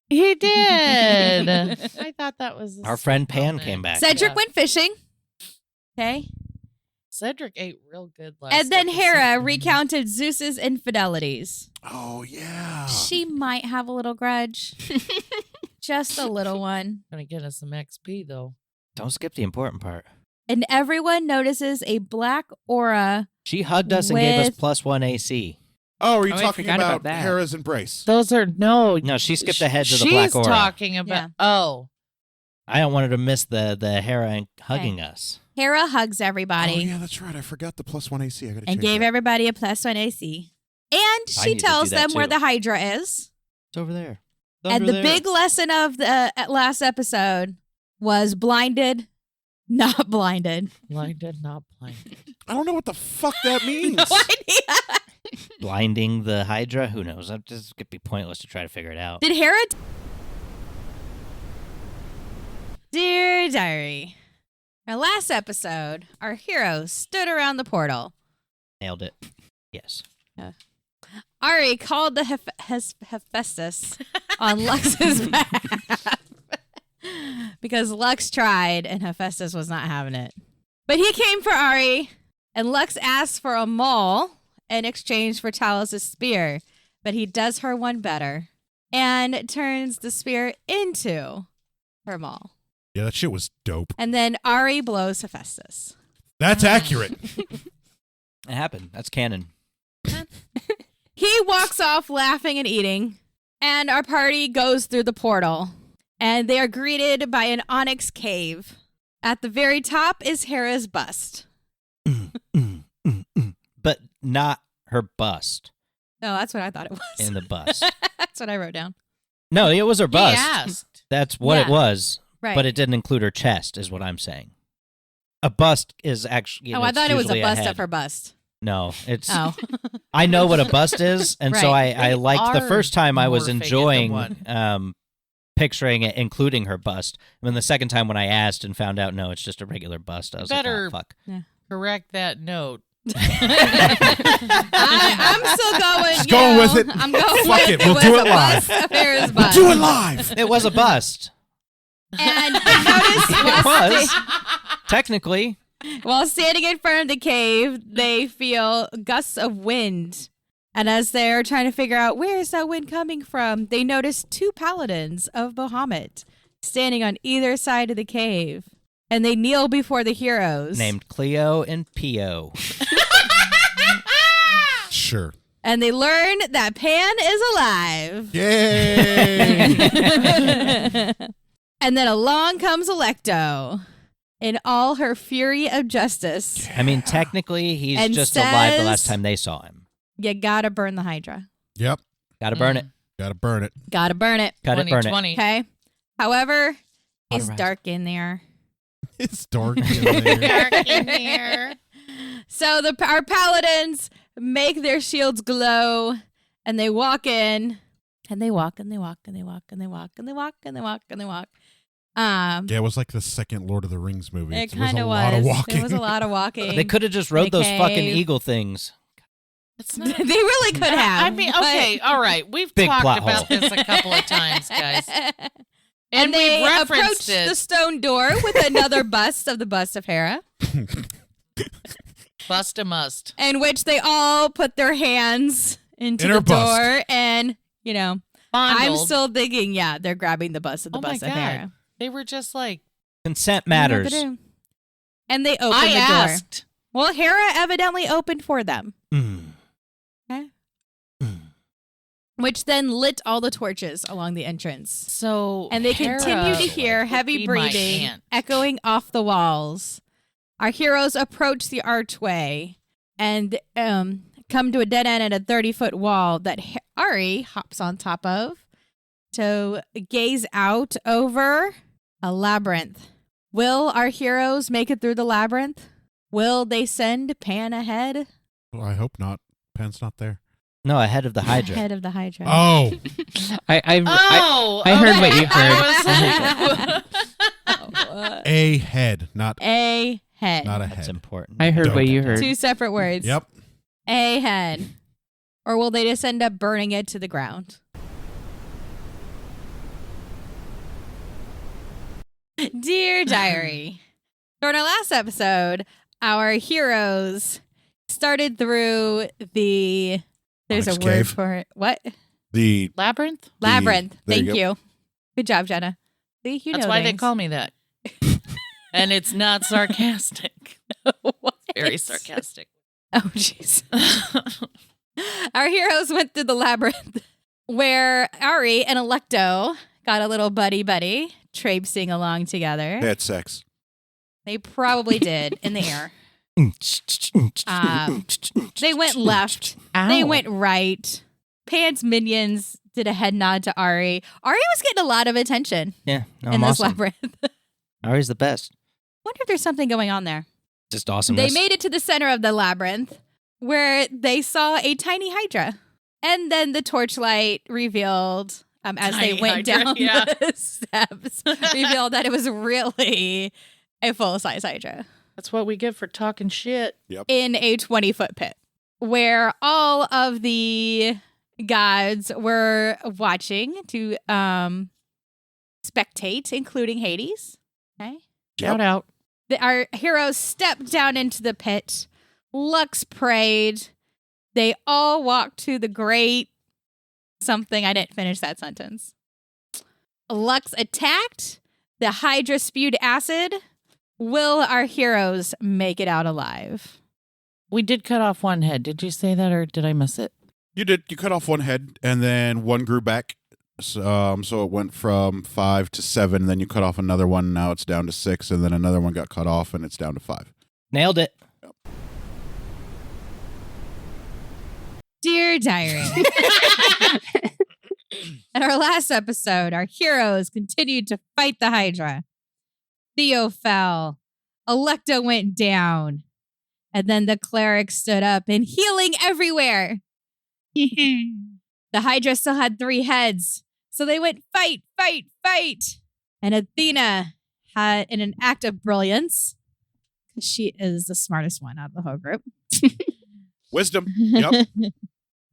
He did. I thought that was Our friend Pan came back. Cedric Yeah. went fishing. Okay. Cedric ate real good last And then episode. Hera recounted Zeus's infidelities. Oh yeah. She might have a little grudge. Just a little one. Gonna get us some XP though. Don't skip the important part. And everyone notices a black aura. She hugged us and gave us With- +1 AC. Oh, are you Oh, I talking forgot about about that. Hera's embrace? Those are no. No, she skipped ahead to the she's black aura. talking about. Yeah. Oh, I don't want her to miss the Hera hugging us. Hera hugs everybody Oh yeah, that's right. I forgot the +1 AC. I got to and change gave that. everybody a +1 AC. And I she need to tells do that them where too. the Hydra is. It's over there. It's And under the there. big lesson of the last episode was blinded, not blinded. blinded, not blinded. I don't know what the fuck that means. No idea. blinding the Hydra. Who knows? It's just gonna be pointless to try to figure it out. Did Hera? Dear Diary, our last episode, our heroes stood around the portal. Nailed it. Yes. Ari called the Hephaestus on Lux's behalf because Lux tried and Hephaestus was not having it. But he came for Ari, and Lux asked for a maul in exchange for Talos' spear, but he does her one better and turns the spear into her maul. Yeah, that shit was dope. And then Ari blows Hephaestus. That's accurate. It happened. That's canon. He walks off laughing and eating, and our party goes through the portal, and they are greeted by an onyx cave. At the very top is Hera's bust. But not her bust No, that's what I thought it was. in the bust. That's what I wrote down. No, it was her bust. He asked. That's what it Yeah. was. Right. But it didn't include her chest, is what I'm saying. A bust is actually. I thought it was a usually bust head. of her bust. No, it's. Oh. I know what a bust is, and so Right. I They liked the are first time I was morphing into enjoying one. picturing it, including her bust. And then the second time when I asked and found out, no, it's just a regular bust. I was Better- like, oh, fuck. Correct that note. I'm still going. Just you going know, with it. I'm going Fuck with it, we'll was do a it live. bust of Hera's We'll bust. do it live. It was a bust. And you notice It while was. Technically. While standing in front of the cave, they feel gusts of wind. And as they're trying to figure out where is that wind coming from, they notice two paladins of Bahamut standing on either side of the cave. And they kneel before the heroes. Named Cleo and Pio. Sure. And they learn that Pan is alive. Yay. And then along comes Electo in all her fury of justice. I mean, technically, he's And just alive the says- last time they saw him. You gotta burn the Hydra. Yep. Gotta burn it. Gotta burn it. Gotta burn it. Gotta burn it. 2020. Okay. However, it's Auto-rise. dark in there. It's dark in there. Dark in there. So our paladins make their shields glow, and they walk in, and they walk, and they walk, and they walk, and they walk, and they walk, and they walk, and they walk. Yeah, it was like the second Lord of the Rings movie. It was kind a of lot of was. walking. It was a lot of walking. They could have just rode The those fucking cave. eagle things. It's they not. really could have. I mean, but- okay, all right. We've Big talked plot about hole. this a couple of times, guys. And we they approach referenced the it. stone door with another bust of the bust of Hera, Bust a must. in which they all put their hands into In the her bust. door, and I'm Fondled. still thinking, yeah, they're grabbing the bust of the Oh my bust of God. Hera. They were just like, Consent matters. And they open I the door. asked. Well, Hera evidently opened for them, Mm. Okay. Mm. which then lit all the torches along the entrance. So And they Hera continue to hear would heavy be my breathing aunt. echoing off the walls. Our heroes approach the archway and come to a dead end at a 30-foot wall that Ari hops on top of to gaze out over a labyrinth. Will our heroes make it through the labyrinth? Will they send Pan ahead? Well, I hope not. Pan's not there. No, ahead of the Hydra. Ahead of the Hydra. Oh, I Oh, I heard what you I was- A head, not A head. not a That's head. important. I heard Don't. what you heard. Two separate words. Yep. A head. Or will they just end up burning it to the ground? Dear Diary. During our last episode, our heroes started through the... There's Onyx a word cave. for it. What? The Labyrinth? Labyrinth. there you Thank you. Good job, Jenna. See, you That's know why they things. call me that. And it's not sarcastic. What? Very sarcastic. Oh, jeez. Our heroes went through the labyrinth where Ari and Electo got a little buddy traipsing along together. they had sex. They probably did in the air. They went left. They went right. Pan's minions did a head nod to Ari. Ari was getting a lot of attention Yeah, no, in I'm this awesome. labyrinth. Ari's the best. Wonder if there's something going on there. Just awesome. They made it to the center of the labyrinth where they saw a tiny Hydra. And then the torchlight revealed, as they Tiny went Hydra, down yeah. the steps, revealed that it was really a full-size Hydra That's what we get for talking shit. in a 20-foot pit where all of the gods were watching to spectate, including Hades. Okay. Shout out. Our heroes stepped down into the pit. Lux prayed. They all walked to the great something. I didn't finish that sentence. Lux attacked. The Hydra spewed acid. Will our heroes make it out alive? We did cut off one head. Did you say that or did I miss it? You did. You cut off one head, and then one grew back. So it went from 5 to 7. Then you cut off another one. Now it's down to 6, and then another one got cut off, and it's down to 5. Nailed it. Dear Diary. In our last episode, our heroes continued to fight the Hydra. Theo fell. Electo went down. And then the cleric stood up and healing everywhere. The Hydra still had 3 heads. So they went fight, fight, fight. And Athena had, in an act of brilliance, because she is the smartest one out of the whole group. Wisdom. Yep.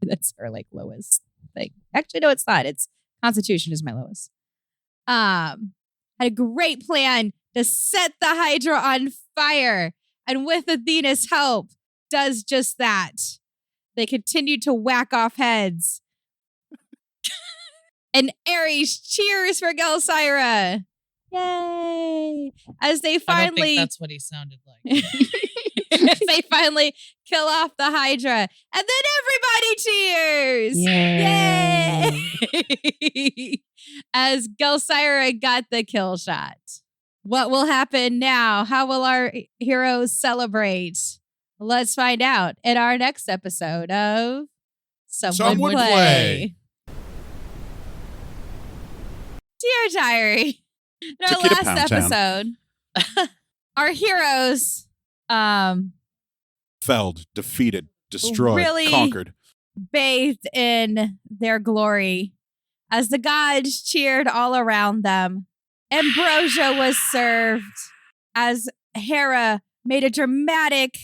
That's her like lowest thing. Actually, no, it's not. It's Constitution is my lowest. Had a great plan to set the Hydra on fire. And with Athena's help, does just that. They continue to whack off heads. And Ares cheers for Gelsira. Yay! As they I don't finally think that's what he sounded like. as they finally kill off the Hydra. And then everybody cheers! Yay! As Gelsira got the kill shot. What will happen now? How will our heroes celebrate? Let's find out in our next episode of Someone Someone Play. Play. Dear Diary, in our Chiquita last Pound Town. episode, our heroes Felled, defeated, destroyed, Really? conquered. bathed in their glory as the gods cheered all around them. Ambrosia was served as Hera made a dramatic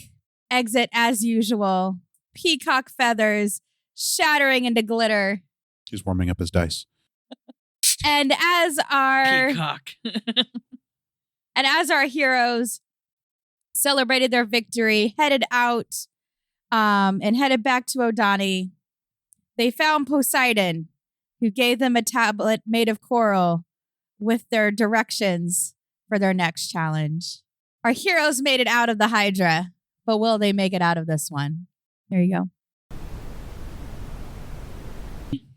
exit as usual. Peacock feathers shattering into glitter. He's warming up his dice. And as our Peacock. And as our heroes celebrated their victory, headed out and headed back to Odani, they found Poseidon, who gave them a tablet made of coral with their directions for their next challenge. Our heroes made it out of the Hydra, but will they make it out of this one? There you go.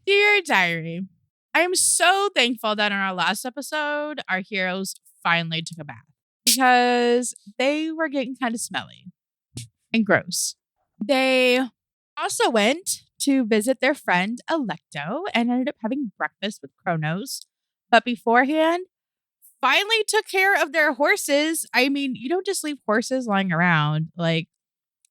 Dear Diary, I am so thankful that in our last episode, our heroes finally took a bath because they were getting kind of smelly and gross. They also went to visit their friend Electo and ended up having breakfast with Kronos. But beforehand, finally took care of their horses. I mean, you don't just leave horses lying around like,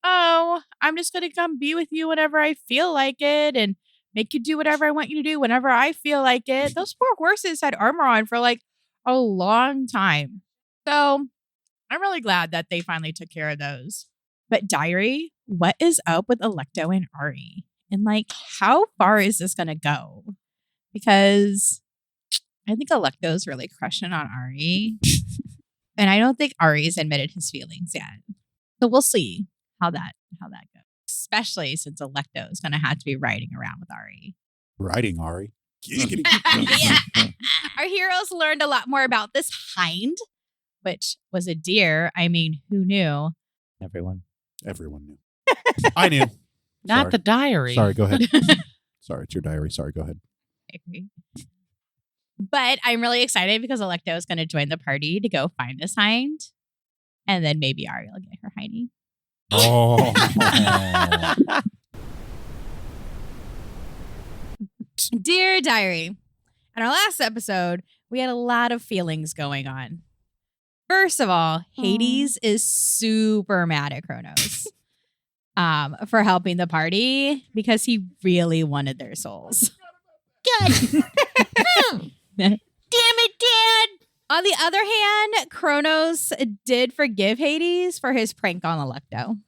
oh, I'm just going to come be with you whenever I feel like it and make you do whatever I want you to do whenever I feel like it. Those poor horses had armor on for like a long time. So I'm really glad that they finally took care of those. But Diary, what is up with Electo and Ari? And like, how far is this going to go? Because I think Electo's really crushing on Ari. And I don't think Ari's admitted his feelings yet. So we'll see how that goes. Especially since Electo is going to have to be riding around with Ari. Riding Ari. Giggity. Yeah. Our heroes learned a lot more about this hind, which was a deer. I mean, who knew? Everyone. Everyone knew. I knew. Not Sorry. the diary. Sorry, go ahead. Sorry, it's your diary. Sorry, go ahead. But I'm really excited because Electo is going to join the party to go find this hind. And then maybe Ari will get her hiney. Oh. Dear Diary, in our last episode, we had a lot of feelings going on. First of all, Hades is super mad at Kronos for helping the party because he really wanted their souls. Good. Damn it, Dad. On the other hand, Kronos did forgive Hades for his prank on Electo.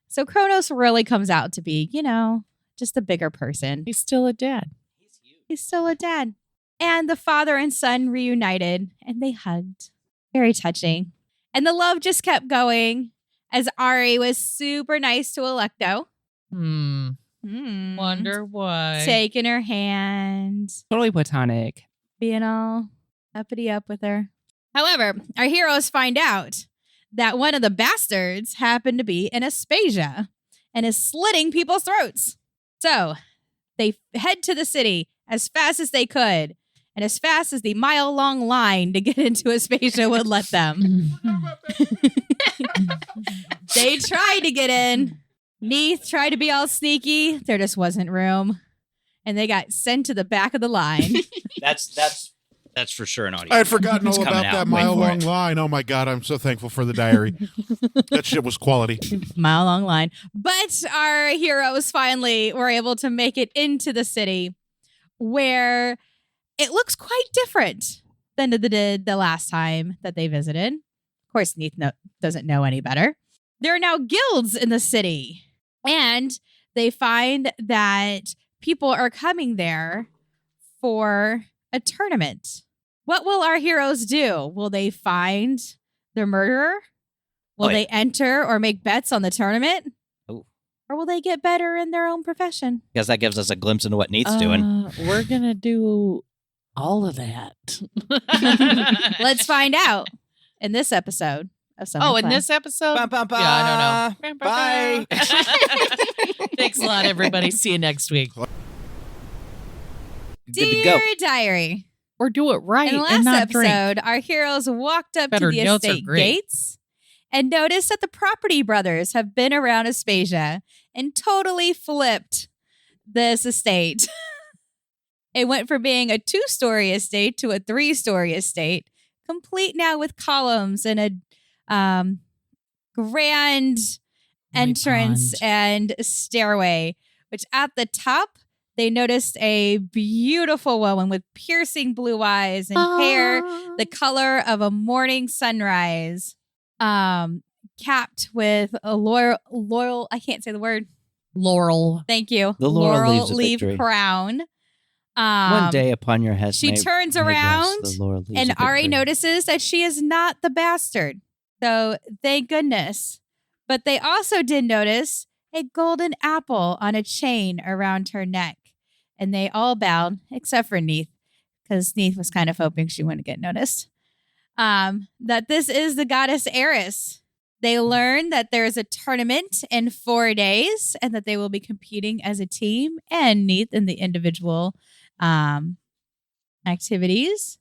So Kronos really comes out to be, just a bigger person. He's still a dad. He's still a dad. And the father and son reunited and they hugged. Very touching. And the love just kept going as Ari was super nice to Electo. Wonder why. Taking her hand, Totally platonic. being all uppity up with her. However, our heroes find out that one of the bastards happened to be in Aspasia and is slitting people's throats. So they head to the city as fast as they could and as fast as the mile-long line to get into Aspasia would let them. They tried to get in. Neith tried to be all sneaky. There just wasn't room. And they got sent to the back of the line. That's for sure an audio. I had forgotten It's all coming about out. that Wait for mile-long it. line. Oh, my God. I'm so thankful for the diary. That shit was quality. Mile-long line. But our heroes finally were able to make it into the city where it looks quite different than it did the last time that they visited. Of course, Neith doesn't know any better. There are now guilds in the city. And they find that people are coming there for a tournament. What will our heroes do? Will they find the murderer? Will they enter or make bets on the tournament? Oh. Or will they get better in their own profession? Because that gives us a glimpse into what Neith's doing. We're going to do all of that. Let's find out in this episode of Summer Oh, in Plan. this episode? Ba, ba, ba. Yeah, I don't know. Bye. Thanks a lot, everybody. See you next week. Good to go. Dear Diary. Or do it right In the and last not drink. episode, our heroes walked up Better to the notes are estate great. gates and noticed that the property brothers have been around Aspasia and totally flipped this estate. It went from being a 2-story estate to a 3-story estate, complete now with columns and a grand entrance and stairway, which at the top, they noticed a beautiful woman with piercing blue eyes and hair the color of a morning sunrise, capped with a laurel, I can't say the word. Laurel. Thank you. The laurel leaves of leaf victory. crown. One day upon your head. She turns around and Ari notices that she is not the bastard. So thank goodness. But they also did notice a golden apple on a chain around her neck. And they all bowed, except for Neith, because Neith was kind of hoping she wouldn't get noticed. That this is the goddess Eris. They learn that there is a tournament in 4 days and that they will be competing as a team and Neith in the individual activities.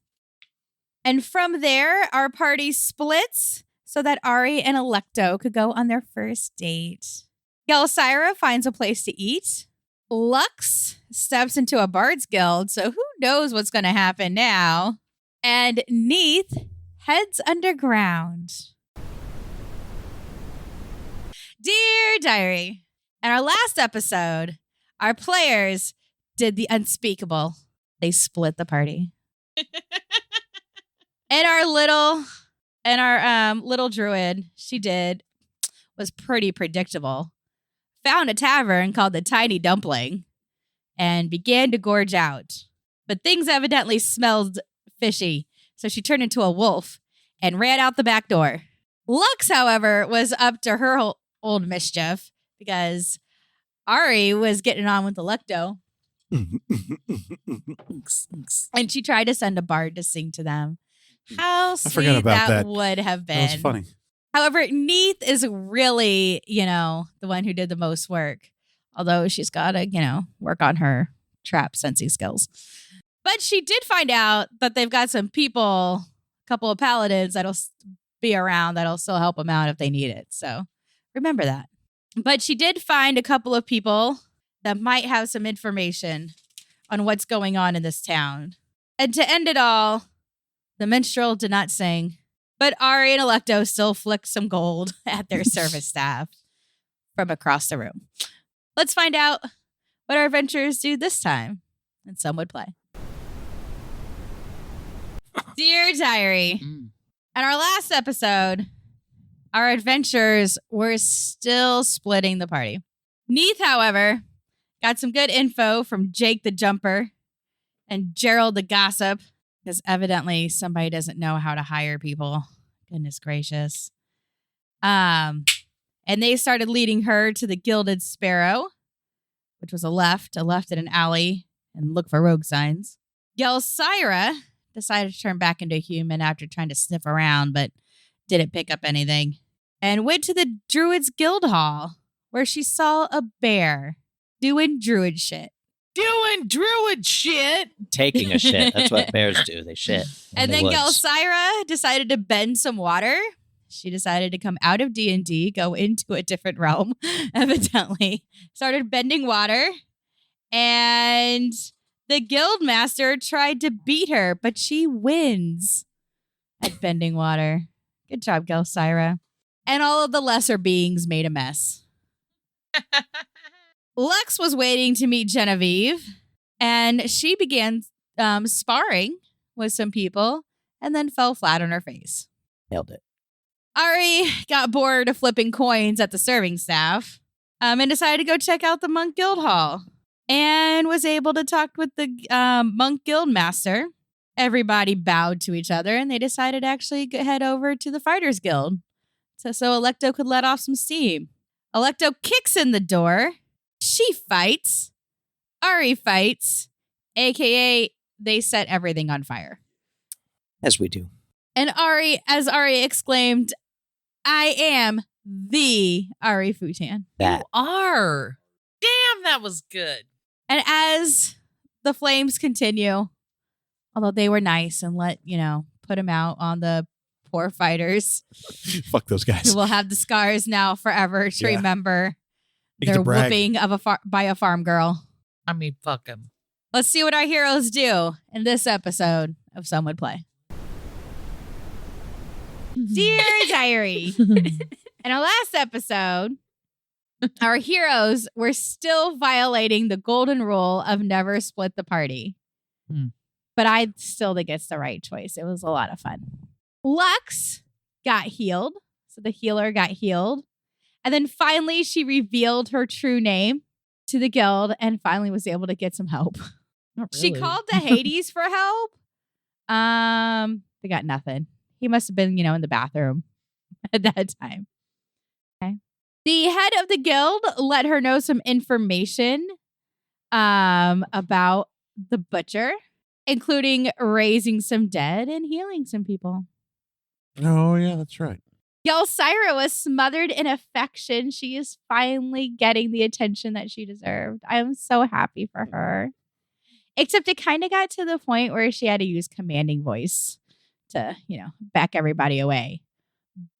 And from there, our party splits so that Ari and Electo could go on their first date. Gelsira finds a place to eat. Lux steps into a bard's guild, so who knows what's going to happen now. And Neith heads underground. Dear Diary, in our last episode, our players did the unspeakable. They split the party. In our little And our little druid, was pretty predictable. Found a tavern called the Tiny Dumpling and began to gorge out. But things evidently smelled fishy, so she turned into a wolf and ran out the back door. Lux, however, was up to her old mischief because Ari was getting on with the Lecto. And she tried to send a bard to sing to them. How forgot sweet about that. would have been. That was funny. However, Neith is really, the one who did the most work. Although she's got to, work on her trap sensing skills. But she did find out that they've got some people, a couple of paladins that'll be around that'll still help them out if they need it. So remember that. But she did find a couple of people that might have some information on what's going on in this town. And to end it all, the minstrel did not sing, but Ari and Electo still flicked some gold at their service staff from across the room. Let's find out what our adventurers do this time, and some would play. Dear Diary, in our last episode, our adventurers were still splitting the party. Neith, however, got some good info from Jake the Jumper and Gerald the Gossip, because evidently somebody doesn't know how to hire people. Goodness gracious. And they started leading her to the Gilded Sparrow, which was a left at an alley, and look for rogue signs. Gelsira decided to turn back into a human after trying to sniff around, but didn't pick up anything. And went to the Druid's Guild Hall, where she saw a bear doing druid shit. Doing druid shit. Taking a shit. That's what bears do. They shit. And then Gelsira decided to bend some water. She decided to come out of D&D, go into a different realm, evidently. Started bending water. And the guild master tried to beat her, but she wins at bending water. Good job, Gelsira. And all of the lesser beings made a mess. Lux was waiting to meet Genevieve, and she began sparring with some people and then fell flat on her face. Nailed it. Ari got bored of flipping coins at the serving staff and decided to go check out the Monk Guild Hall and was able to talk with the Monk Guild Master. Everybody bowed to each other, and they decided to actually head over to the Fighters Guild so Electo could let off some steam. Electo kicks in the door. She fights. Ari fights. AKA, they set everything on fire. As we do. And as Ari exclaimed, I am the Ari Futan. That. Are. Damn, that was good. And as the flames continue, although they were nice and put them out on the poor fighters. Fuck those guys. Who will have the scars now forever to remember their whooping of by a farm girl. I mean, fuck them. Let's see what our heroes do in this episode of Some Would Play. Dear Diary, in our last episode, our heroes were still violating the golden rule of never split the party. But I still think it's the right choice. It was a lot of fun. Lux got healed. So the healer got healed. And then finally she revealed her true name to the guild and finally was able to get some help. Not She really. called the Hades for help. They got nothing. He must have been, in the bathroom at that time. Okay. The head of the guild let her know some information about the butcher, including raising some dead and healing some people. Oh, yeah, that's right. Gelsira was smothered in affection. She is finally getting the attention that she deserved. I am so happy for her. Except it kind of got to the point where she had to use commanding voice to, back everybody away.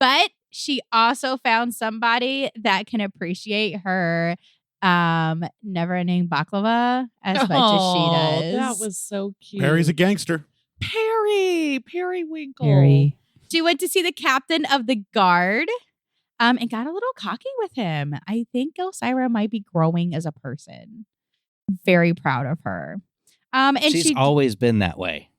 But she also found somebody that can appreciate her never-ending baklava as much as she does. That was so cute. Perry's a gangster. Perry Winkle. Very. She went to see the captain of the guard and got a little cocky with him. I think Gelsira might be growing as a person. Very proud of her. And She's always been that way.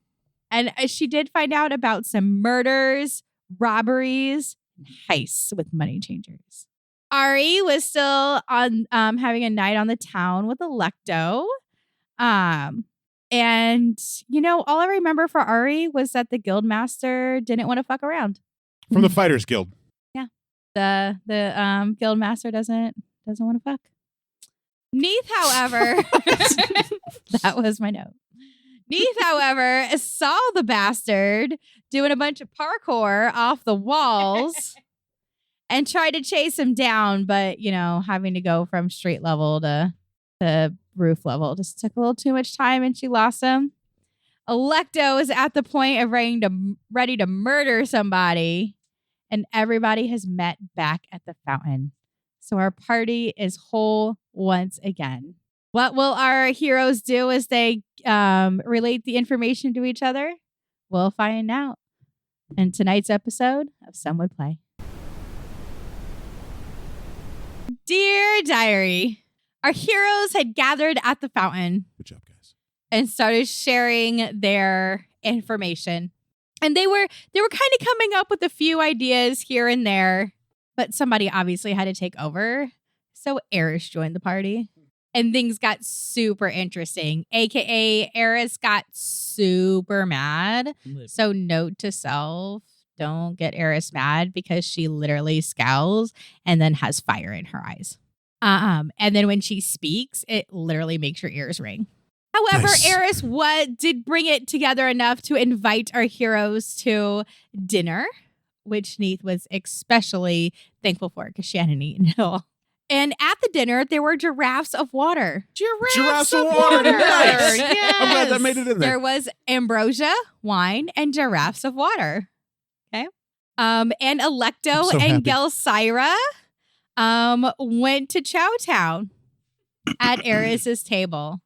And she did find out about some murders robberies, and heists with money changers. Ari was still on having a night on the town with Electo. And, all I remember for Ari was that the guildmaster didn't want to fuck around. From the Fighters Guild. The guildmaster doesn't want to fuck. Neith, however, that was my note. Neith, however, saw the bastard doing a bunch of parkour off the walls and tried to chase him down, but having to go from street level to roof level just took a little too much time, and she lost him. Electo is at the point of ready to murder somebody, and everybody has met back at the fountain. So our party is whole once again. What will our heroes do as they relate the information to each other? We'll find out in tonight's episode of Some Would Play. Dear Diary, our heroes had gathered at the fountain. Good job, guys. And started sharing their information. And they were kind of coming up with a few ideas here and there, but somebody obviously had to take over. So Eris joined the party. And things got super interesting, a.k.a. Eris got super mad. So note to self, don't get Eris mad because she literally scowls and then has fire in her eyes. And then when she speaks, it literally makes your ears ring. However, Nice. Eris did bring it together enough to invite our heroes to dinner, which Neith was especially thankful for because she hadn't eaten at all. And at the dinner, there were giraffes of water. Giraffes of water. Nice. Yes. I'm glad that made it in there. There was ambrosia, wine, and giraffes of water. Okay. And Electo I'm so and happy. Gelsira went to Chowtown at Eris's table.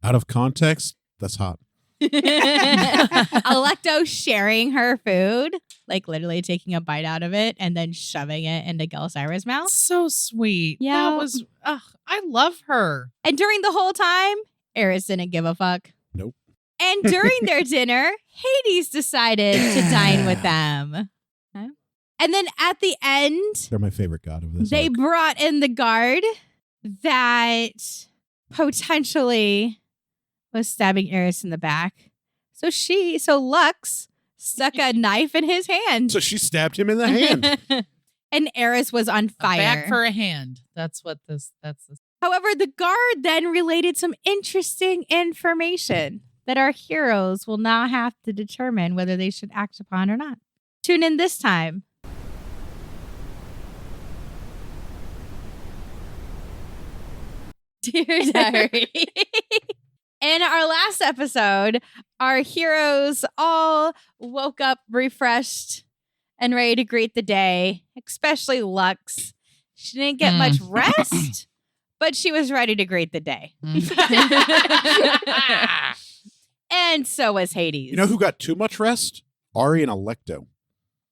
Out of context, that's hot. Electo sharing her food, like literally taking a bite out of it and then shoving it into Gelsira's mouth. So sweet. Yeah. That was, I love her. And during the whole time, Eris didn't give a fuck. Nope. And during their dinner, Hades decided to dine with them. Okay. And then at the end, They're my favorite god of this. they arc. brought in the guard that potentially was stabbing Eris in the back. So Lux stuck a knife in his hand. So she stabbed him in the hand. And Eris was on A fire. back for a hand. That's this. However, the guard then related some interesting information that our heroes will now have to determine whether they should act upon or not. Tune in this time. Dear Diary. In our last episode, our heroes all woke up refreshed and ready to greet the day, especially Lux. She didn't get much rest, but she was ready to greet the day. And so was Hades. You know who got too much rest? Ari and Electo.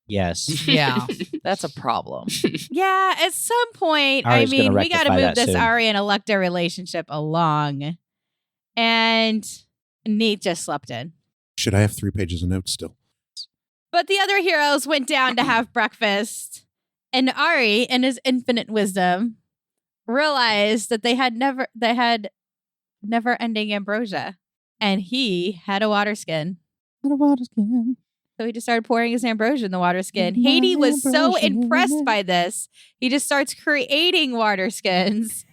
Yes. Yeah, that's a problem. Yeah, at some point, Ari's gonna we got to rectify move that this soon. Ari and Electa relationship along. And Neith just slept in. Should I have 3 pages of notes still? But the other heroes went down to have breakfast. And Ari, in his infinite wisdom, realized that they had never-ending ambrosia. And he had a water skin. So he just started pouring his ambrosia in the water skin. Hades was so impressed by this, he just starts creating water skins.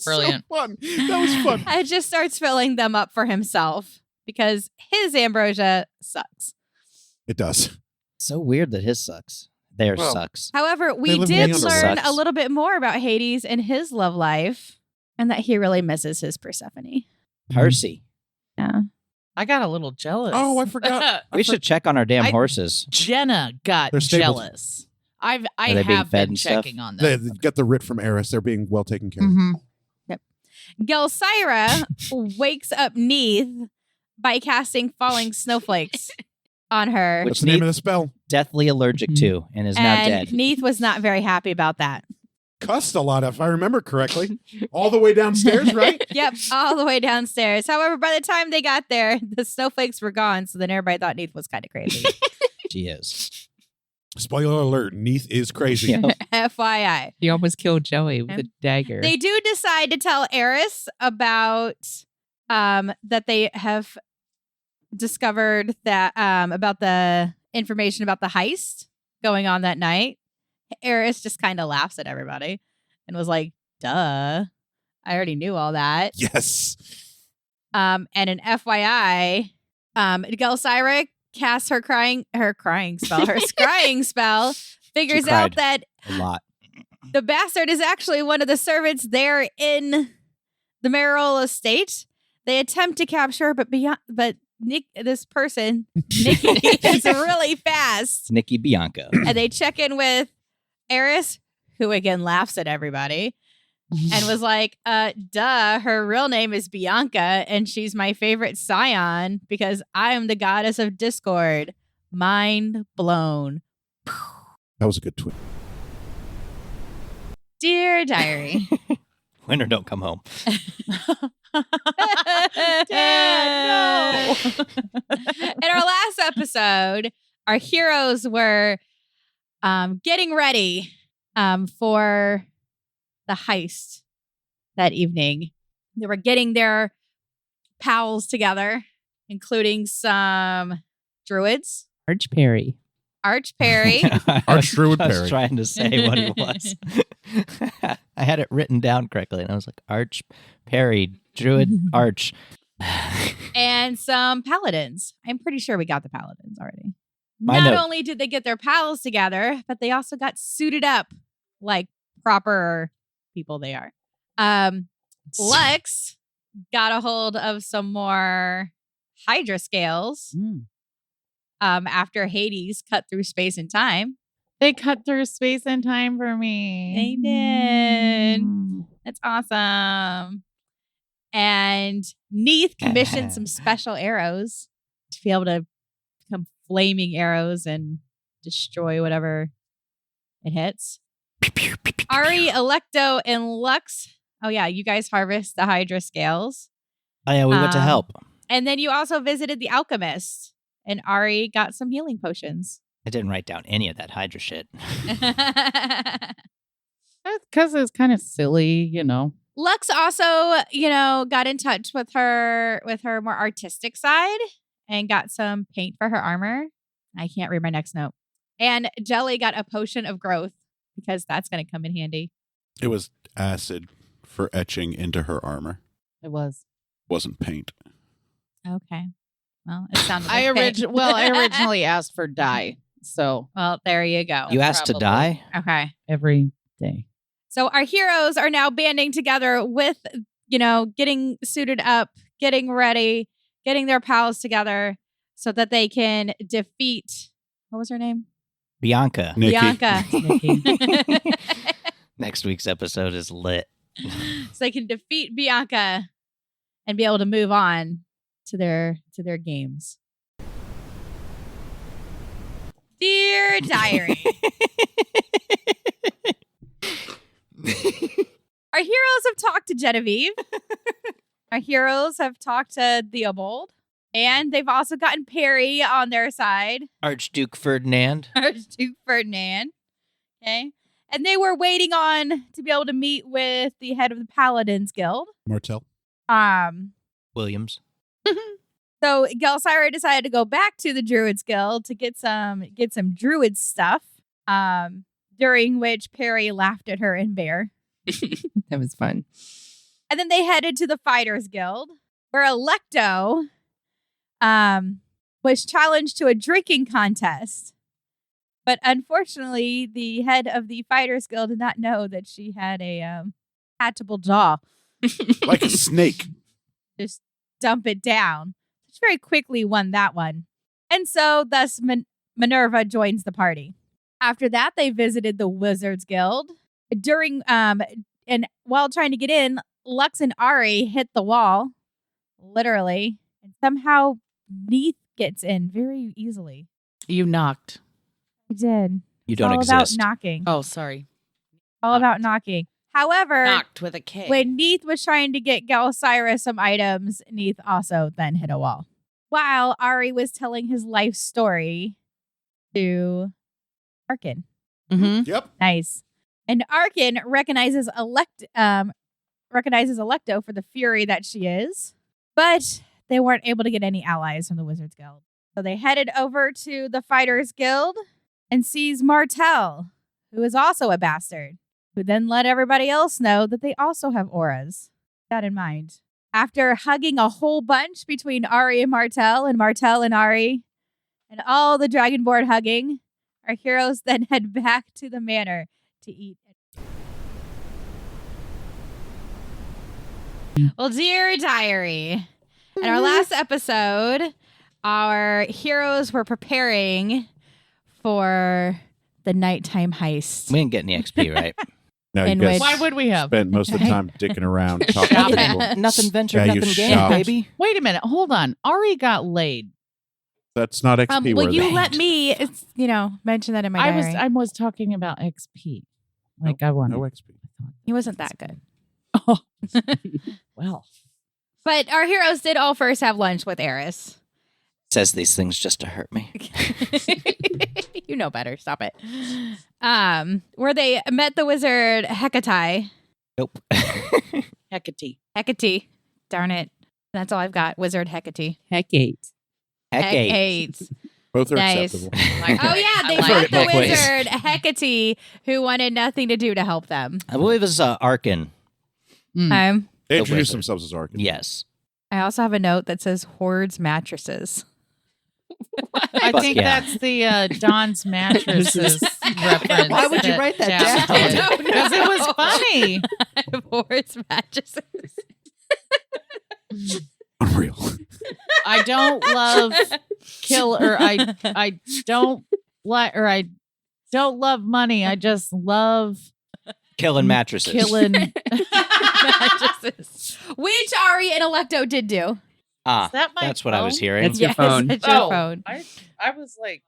Brilliant. So fun. That was fun. And just starts filling them up for himself because his ambrosia sucks. It does. So weird that his sucks. Theirs Well, sucks. However, we They live in did the learn underworld. a little bit more about Hades and his love life and that he really misses his Persephone. Percy. Yeah. I got a little jealous. Oh, I forgot. We should check on our damn I- horses. Jenna got They're stable. jealous. I Are they being have fed been and stuff? checking on They them. got the writ from Eris. They're being well taken care of. Mhm. Gelsira wakes up Neith by casting falling snowflakes on her. Which What's the name Neith- of the spell? Deathly allergic to and is now And dead. Neith was not very happy about that. Cussed a lot, if I remember correctly. All the way downstairs, right? Yep, all the way downstairs. However, by the time they got there, the snowflakes were gone, so then everybody thought Neith was kind of crazy. She is. Spoiler alert, Neith is crazy. Yeah. FYI. He almost killed Joey with a dagger. They do decide to tell Eris about that they have discovered that about the information about the heist going on that night. Eris just kind of laughs at everybody and was like, duh, I already knew all that. Yes. And an FYI, Gelsira casts her scrying spell, figures out cried. that A lot. the bastard is actually one of the servants there in the mayoral estate. They attempt to capture her, but this person, Nikki, is really fast. Nikki Bianca. And they check in with Eris, who again laughs at everybody, and was like, duh, her real name is Bianca, and she's my favorite scion because I am the goddess of discord. Mind blown. That was a good tweet. Dear diary. Winter don't come home. Dad, no. In our last episode, our heroes were getting ready for the heist that evening. They were getting their pals together, including some druids, Archperry. Archperry. Archdruid I was Perry. trying to say what he was. I had it written down correctly, and I was like, Arch Perry, Druid Arch. and some paladins. I'm pretty sure we got the paladins already. My Not note. only did they get their pals together, but they also got suited up like proper people they are. Lex got a hold of some more Hydra scales after Hades cut through space and time. They cut through space and time for me. They did. That's awesome. And Neith commissioned some special arrows to be able to become flaming arrows and destroy whatever it hits. Ari, Electo, and Lux. Oh, yeah. You guys harvest the Hydra scales. Oh, yeah, we went to help. And then you also visited the alchemist. And Ari got some healing potions. I didn't write down any of that Hydra shit. That's because it's kind of silly, you know. Lux also, got in touch with her more artistic side and got some paint for her armor. I can't read my next note. And Jelly got a potion of growth because that's going to come in handy. It was acid for etching into her armor. It was. Wasn't paint. Okay. Well, it sounded like I paint. originally asked for dye. So Well, there you go. You asked to Probably. die? Okay. every day. So our heroes are now banding together with, getting suited up, getting ready, getting their pals together so that they can defeat, what was her name? Bianca. Nikki. Bianca. Next week's episode is lit. So they can defeat Bianca and be able to move on to their games. Dear diary. Our heroes have talked to Genevieve. Our heroes have talked to Theobald. And they've also gotten Perry on their side. Archduke Ferdinand. Archduke Ferdinand. Okay. And they were waiting on to be able to meet with the head of the Paladins Guild. Martel. Williams. So Gelsira decided to go back to the Druids Guild to get some Druid stuff. During which Perry laughed at her in bear. That was fun. And then they headed to the Fighters Guild, where Electo was challenged to a drinking contest. But unfortunately, the head of the Fighters Guild did not know that she had a hatchable jaw. Like a snake. Just dump it down. She very quickly won that one. And so thus Minerva joins the party. After that, they visited the Wizards Guild. And while trying to get in, Lux and Ari hit the wall, literally. And somehow Neith gets in very easily. You knocked. I did. You It's don't all exist. about knocking. Oh, sorry. All about knocking. However, Knocked with a K. when Neith was trying to get Gelsira some items, Neith also then hit a wall. While Ari was telling his life story, to Arkin. Mm-hmm. Yep. Nice. And Arkin recognizes Electo for the fury that she is, but they weren't able to get any allies from the Wizards Guild. So they headed over to the Fighters Guild and sees Martell, who is also a bastard, who then let everybody else know that they also have auras. Keep that in mind. After hugging a whole bunch between Ari and Martell and Ari, and all the Dragonborn hugging, our heroes then head back to the manor to eat. Well, dear diary, in our last episode, our heroes were preparing for the nighttime heist. We didn't get any XP, right? No, In you guys which- Why would we have? spent most of the time dicking around talking to Shopping. people. Nothing ventured, Yeah, you nothing gained, shocked. baby. Wait a minute. Hold on. Ari got laid. That's not XP Well, worthy. you let me, mention that in my diary. I was talking about XP. Like I wanted. No XP. He wasn't that good. Oh. Well. But our heroes did all first have lunch with Eris. Says these things just to hurt me. You know better. Stop it. Where they met the wizard Hecate. Nope. Hecate. Hecate. Darn it. That's all I've got. Wizard Hecate. Hecate. Hecate. Both are Nice. acceptable. Oh yeah, they I've heard met it the both ways. wizard Hecate, who wanted nothing to do to help them. I believe it's Arkin. They introduce wizard. themselves as Arkin. Yes. I also have a note that says Horde's mattresses. I Fuck think yeah. that's the Don's mattresses reference. Why would you write that Jeff down? did. I don't know. Because it was funny. Horde's mattresses. Unreal. I don't love I don't like or I don't love money. I just love Killing mattresses. killing. Mattresses. Which Ari and Electo did do. Ah, Is that my that's what I was phone? hearing. That's your phone. It's your Oh, phone. I was like,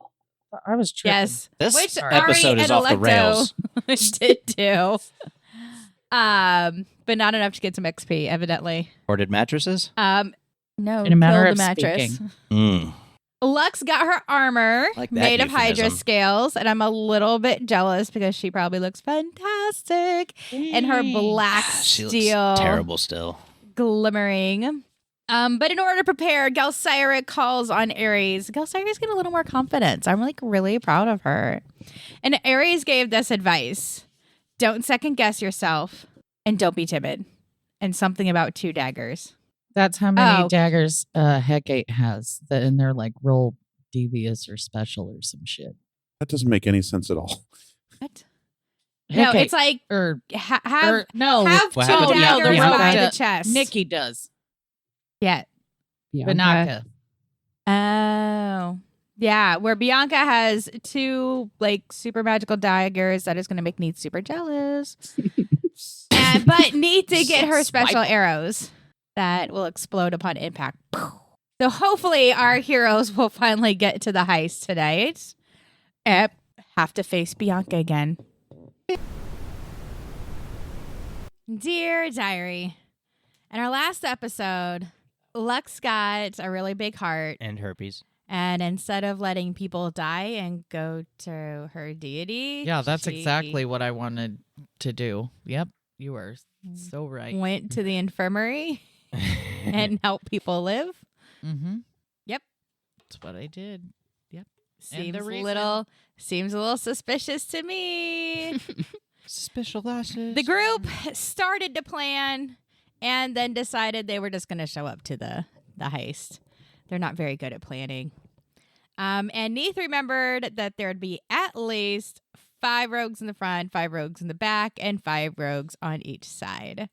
I was tripping. Yes. This Which episode Ari is and off the Electo rails. did do. But not enough to get some XP, evidently. Ordered mattresses? No, In a manner killed of the mattress. speaking. Mm. Lux got her armor Like that made of Hydra euphemism. scales, and I'm a little bit jealous because she probably looks fantastic in her black She steel, looks terrible still. glimmering. But in order to prepare, Gelsira calls on Ares. Gelsira's getting a little more confidence. I'm really proud of her. And Ares gave this advice: don't second guess yourself, and don't be timid. And something about 2 daggers. That's how many Oh. daggers Hecate has. And they're like real devious or special or some shit. That doesn't make any sense at all. What? No, Hecate, it's like or have no, have What 2 happened to daggers Bianca? by the chest. Nikki does. Yeah. Banaka. Oh. Yeah, where Bianca has 2 super magical daggers that is going to make Neith super jealous. But Neith did get her special arrows that will explode upon impact. So hopefully our heroes will finally get to the heist tonight. And have to face Bianca again. Dear Diary, in our last episode, Lux got a really big heart. And herpes. And instead of letting people die and go to her deity, Yeah, that's she exactly what I wanted to do. Yep, you were so right. went to the infirmary and helped people live. Mm-hmm. Yep. That's what I did. And Seems the a reason- little suspicious to me. Special glasses. The group started to plan and then decided they were just going to show up to the heist. They're not very good at planning. And Neith remembered that there'd be at least 5 rogues in the front, 5 rogues in the back, and 5 rogues on each side.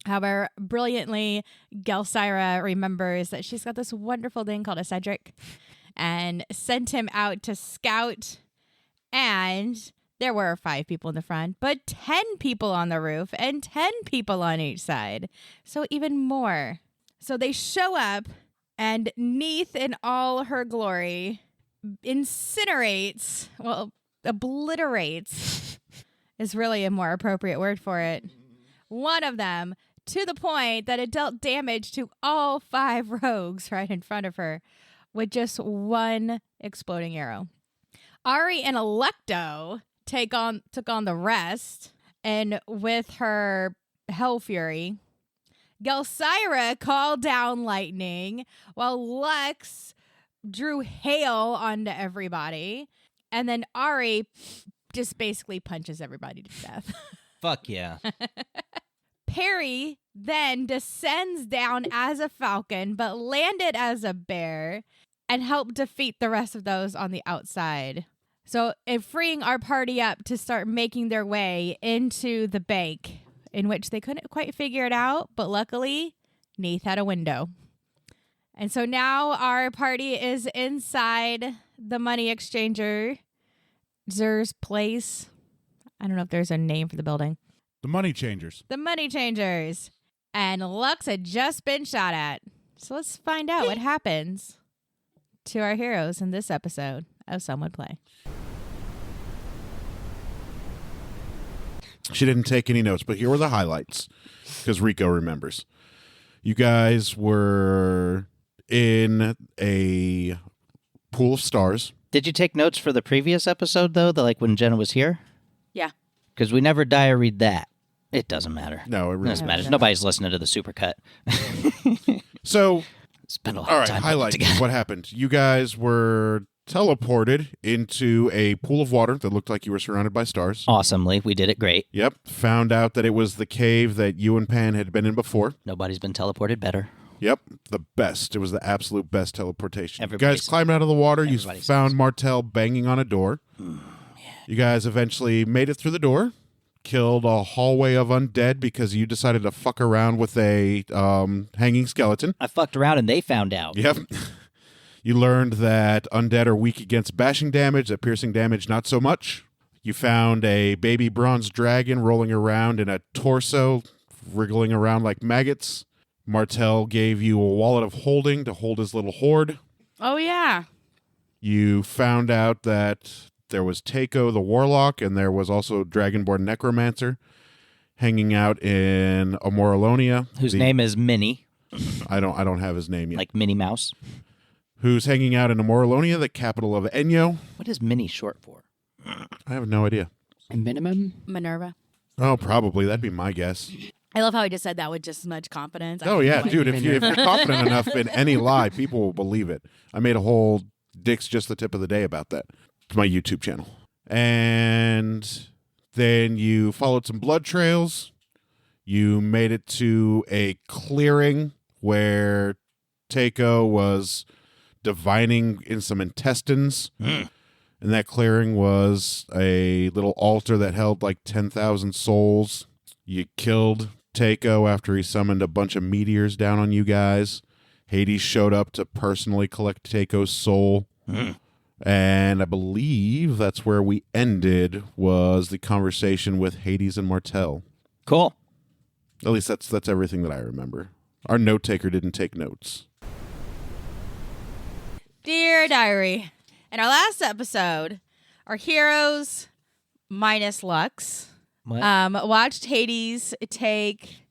However, brilliantly, Gelsira remembers that she's got this wonderful thing called a Cedric and sent him out to scout. And there were 5 people in the front, but 10 people on the roof and 10 people on each side. So even more. So they show up, and Neith, in all her glory, obliterates is really a more appropriate word for it. One of them, to the point that it dealt damage to all 5 rogues right in front of her with just one exploding arrow. Ari and Electo took on the rest, and with her Hell Fury, Gelsira called down lightning while Lux drew hail onto everybody, and then Ari just basically punches everybody to death. Fuck yeah. Perry then descends down as a falcon, but landed as a bear and helped defeat the rest of those on the outside. So, freeing our party up to start making their way into the bank, in which they couldn't quite figure it out, but luckily, Neith had a window. And so now our party is inside the money exchanger, Zer's place. I don't know if there's a name for the building. The Money Changers. The Money Changers. And Lux had just been shot at. So let's find out what happens to our heroes in this episode of Some Would Play. She didn't take any notes, but here were the highlights because Rico remembers. You guys were in a pool of stars. Did you take notes for the previous episode, though? Like when Jenna was here? Yeah. Because we never diaried that. It doesn't matter. No, it really doesn't matter. doesn't. Nobody's listening to the supercut. So, Spend a lot all of right, time highlights. together. What happened? You guys were teleported into a pool of water that looked like you were surrounded by stars. Awesomely. We did it great. Yep. Found out that it was the cave that you and Pan had been in before. Nobody's been teleported better. Yep. The best. It was the absolute best teleportation. You Everybody's- guys climbed out of the water. You everybody found says. Martel banging on a door. You guys eventually made it through the door. Killed a hallway of undead because you decided to fuck around with a hanging skeleton. I fucked around and they found out. Yep. You learned that undead are weak against bashing damage, that piercing damage not so much. You found a baby bronze dragon rolling around in a torso, wriggling around like maggots. Martel gave you a wallet of holding to hold his little hoard. Oh, yeah. You found out that there was Takeo the Warlock, and there was also Dragonborn Necromancer hanging out in Amoralonia. Whose name is Minnie, I don't have his name yet. like Minnie Mouse. Who's hanging out in Amoralonia, the capital of Enyo. What is Minnie short for? I have no idea. A minimum? Minerva. Oh, probably. That'd be my guess. I love how he just said that with just as much confidence. I Oh, don't yeah, know why. dude. If you're confident enough in any lie, people will believe it. I made a whole Dick's Just the Tip of the Day about that. It's my YouTube channel. And then you followed some blood trails. You made it to a clearing where Takeo was divining in some intestines. And that clearing was a little altar that held like 10,000 souls. You killed Takeo after he summoned a bunch of meteors down on you guys. Hades showed up to personally collect Takeo's soul. And I believe that's where we ended, was the conversation with Hades and Martel. Cool. At least that's everything that I remember. Our note taker didn't take notes. Dear Diary, in our last episode, our heroes, minus Lux, What? watched Hades take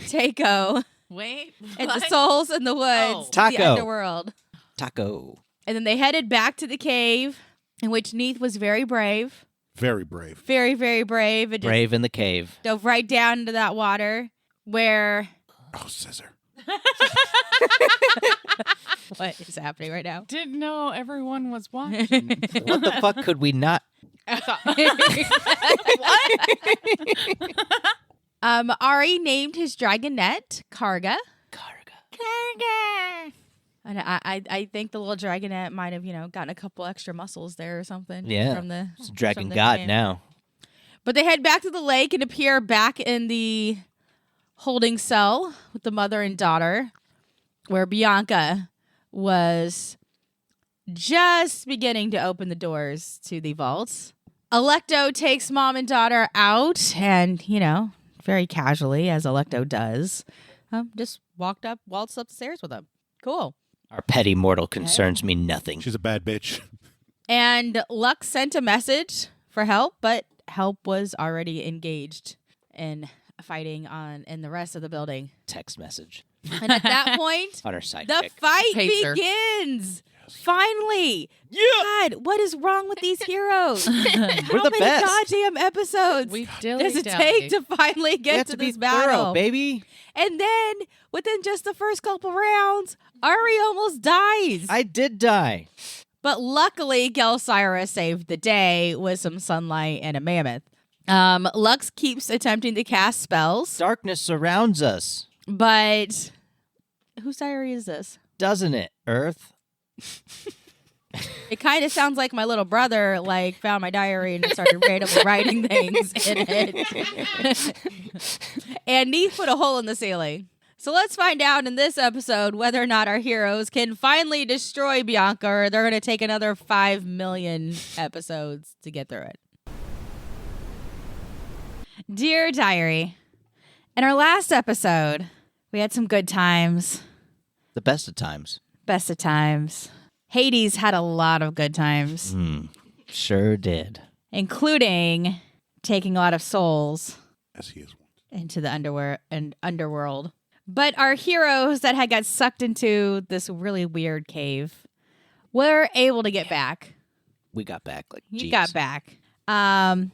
Takeo Wait. and the what? souls in the woods Oh. to the Taco. underworld. Taco. And then they headed back to the cave, in which Neith was very brave. Very brave. Very, very brave. And just Brave in the cave. dove right down into that water where... Oh, scissor. What is happening right now? Didn't know everyone was watching. What the fuck could we not? Ari named his dragonette Karga. Karga. And I think the little dragonette might have, gotten a couple extra muscles there or something. Yeah. From the It's Dragon from the God name. now. But they head back to the lake and appear back in the holding cell with the mother and daughter, where Bianca was just beginning to open the doors to the vaults. Electo takes mom and daughter out and, very casually, as Electo does, just waltzed up the stairs with them. Cool. Our petty mortal concerns me nothing. She's a bad bitch. And Lux sent a message for help, but help was already engaged in fighting in the rest of the building. Text message And at that point, on her sidekick. the fight Pacer. begins. Finally! Yeah. God, what is wrong with these heroes? How the many best. goddamn episodes We does it take to finally We get have to be this battle? thorough, baby. And then, within just the first couple rounds, Ari almost dies. I did die. But luckily, Gelsira saved the day with some sunlight and a mammoth. Lux keeps attempting to cast spells, Darkness surrounds us, but whose diary is this? doesn't it, Earth? It kind of sounds like my little brother found my diary and started randomly writing things in it. And Neith put a hole in the ceiling. So let's find out in this episode whether or not our heroes can finally destroy Bianca, or they're going to take another 5 million episodes to get through it. Dear Diary, in our last episode, we had some good times. The best of times. Best of times. Hades had a lot of good times, Sure did. including taking a lot of souls As he is one. into the underworld. But our heroes that had got sucked into this really weird cave were able to get back. We got back like You Jeeves. got back. And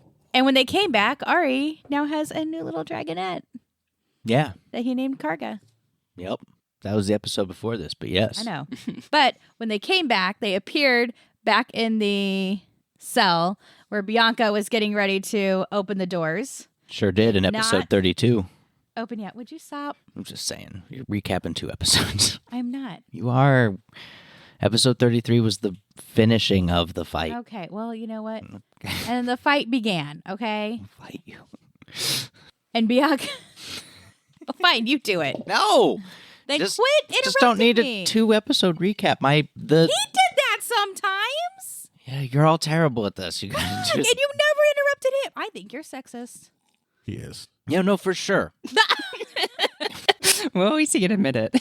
when they came back, Ari now has a new little dragonette Yeah. that he named Karga. Yep. That was the episode before this, but yes. I know. But when they came back, they appeared back in the cell where Bianca was getting ready to open the doors. Sure did in episode Not- 32. Open yet. Would you stop? I'm just saying. You're recapping 2 episodes. I'm not. You are. Episode 33 was the finishing of the fight. Okay. Well, you know what? And the fight began, okay? Fight you. And Bianca... Fine, you do it. No! Then Just- quit interrupting Just don't need me. a 2 episode recap. He did that sometimes. Yeah, you're all terrible at this. You gotta And just... you never interrupted him. I think you're sexist. He is. Yeah, no, for sure. Well, at least you can admit it.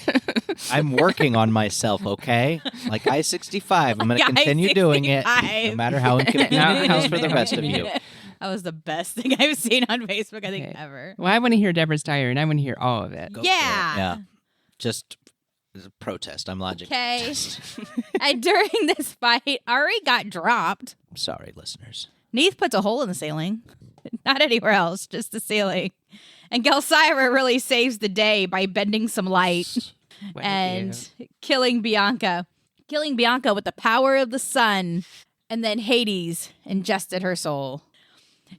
I'm working on myself, okay? Like I-65, I'm going to Like continue doing it, no I-65. matter how inconvenient it is for the rest of you. That was the best thing I've seen on Facebook, I think, Okay. ever. Well, I want to hear Deborah's diary, and I want to hear all of it. Go for it. Yeah. Yeah. Just as a protest. I'm logic. Okay. And during this fight, Ari got dropped. Sorry, listeners. Neith puts a hole in the ceiling. Not anywhere else, just the ceiling. And Gelsira really saves the day by bending some light What and killing Bianca. Killing Bianca with the power of the sun. And then Hades ingested her soul.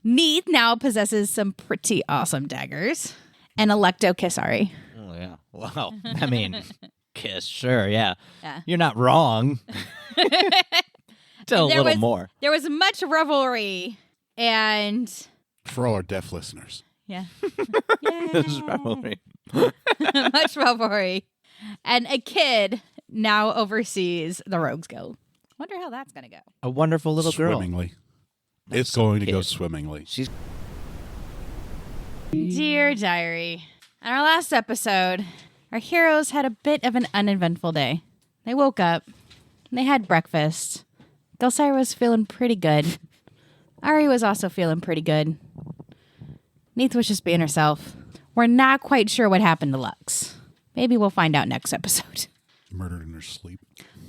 Neith now possesses some pretty awesome daggers. And Electo Kisari. Oh, yeah. Wow. I mean, kiss, sure, yeah. Yeah. You're not wrong. Tell a There little was- more. There was much revelry and For all our deaf listeners. yeah. This is Yay. probably- Much revelry. And a kid now oversees the Rogues Guild. Wonder how that's gonna go. A wonderful little girl. Swimmingly. That's It's going to go kid. swimmingly. She's Dear Diary. On our last episode, our heroes had a bit of an uneventful day. They woke up. They had breakfast. Gelsira was feeling pretty good. Ari was also feeling pretty good. Neith was just being herself. We're not quite sure what happened to Lux. Maybe we'll find out next episode. Murdered in her sleep.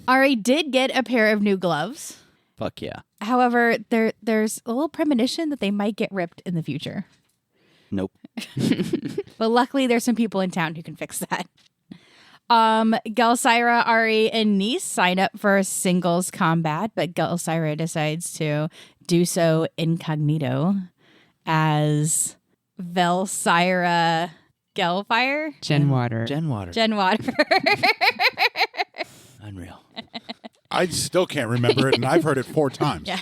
Ari did get a pair of new gloves. fuck yeah. However, there's a little premonition that they might get ripped in the future. Nope. But luckily, there's some people in town who can fix that. Gelsira, Ari, and Neith sign up for singles combat, but Gelsira decides to do so incognito as Velsira Gelfire. Jen Water. Jen Water. Genwater. Unreal. I still can't remember it, and I've heard it 4 times. Yeah.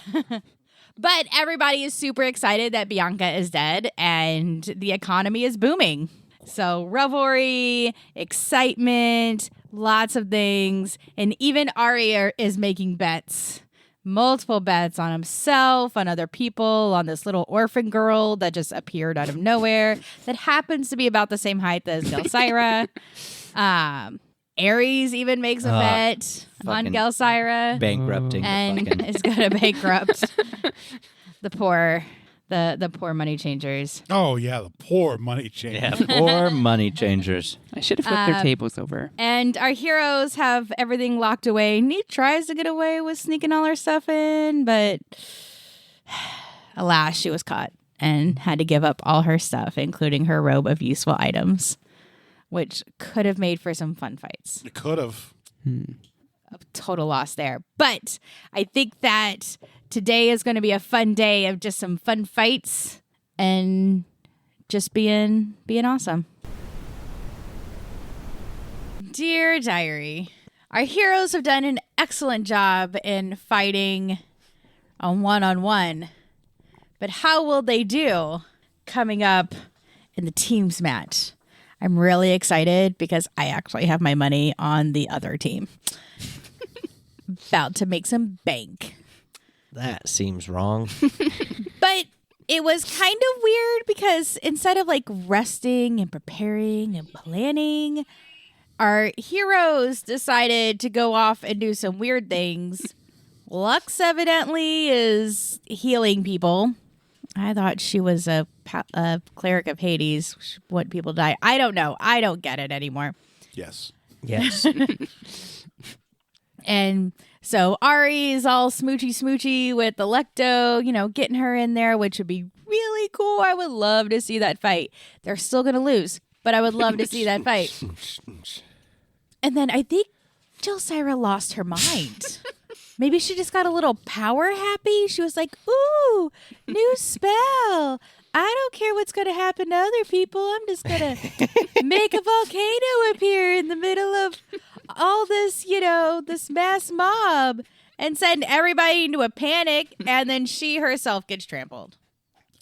But everybody is super excited that Bianca is dead and the economy is booming. So revelry, excitement, lots of things. And even Ari is making bets. Multiple bets on himself, on other people, on this little orphan girl that just appeared out of nowhere that happens to be about the same height as Gelsira. Ares even makes a bet on fucking Gelsira. Bankrupting. And the fucking... is going to bankrupt the poor The poor money changers. Oh, yeah, the poor money changer. Yeah, poor money changers. I should have flipped their tables over. And our heroes have everything locked away. Neat tries to get away with sneaking all her stuff in, but alas, she was caught and had to give up all her stuff, including her robe of useful items, which could have made for some fun fights. It could have. A total loss there. But I think that today is going to be a fun day of just some fun fights and just being awesome. Dear Diary, our heroes have done an excellent job in fighting on one-on-one. But how will they do coming up in the teams match? I'm really excited because I actually have my money on the other team. About to make some bank. That seems wrong. But it was kind of weird because instead of like resting and preparing and planning, our heroes decided to go off and do some weird things. Lux evidently is healing people. I thought she was a cleric of Hades. She want people to die. I don't know. I don't get it anymore. Yes. Yes. And so Ari is all smoochy with Electo, getting her in there, which would be really cool. I would love to see that fight. They're still going to lose, but I would love to see that fight. And then I think Jelsira lost her mind. Maybe she just got a little power happy. She was like, ooh, new spell. I don't care what's going to happen to other people. I'm just going to make a volcano appear in the middle of all this, this mass mob and send everybody into a panic. And then she herself gets trampled.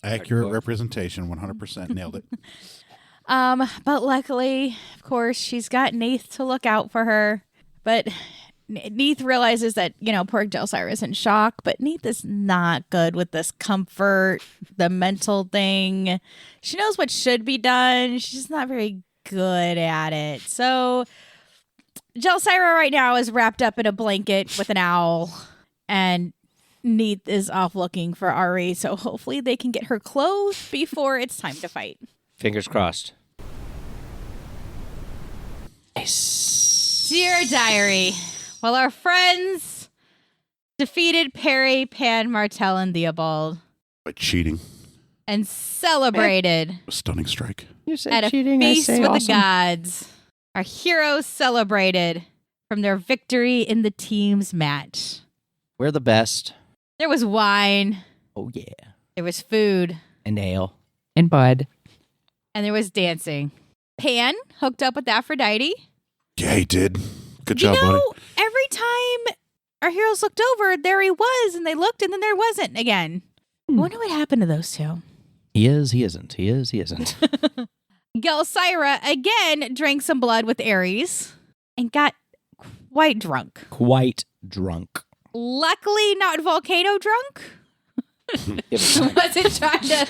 Accurate representation, 100%. Nailed it. But luckily, of course, she's got Neith to look out for her. But Neith realizes that, poor Jelsira is in shock, but Neith is not good with this comfort, the mental thing. She knows what should be done. She's just not very good at it. So Jelsira right now is wrapped up in a blanket with an owl, and Neith is off looking for Ari. So hopefully they can get her clothes before it's time to fight. Fingers crossed. Nice. Dear Diary, while our friends defeated Perry, Pan, Martell, and Theobald By cheating. and celebrated A stunning strike. You say at a cheating, I feast say with awesome. the gods, our heroes celebrated from their victory in the teams match. We're the best. There was wine, Oh, yeah. there was food, And ale. And Bud. and there was dancing. Pan hooked up with Aphrodite. Yeah, he did. Good job, buddy. Every time our heroes looked over, there he was, and they looked, and then there wasn't again. I wonder what happened to those two. He is, he isn't. He is, he isn't. Gelsira again drank some blood with Ares and got quite drunk. Quite drunk. Luckily, not volcano drunk. Wasn't trying to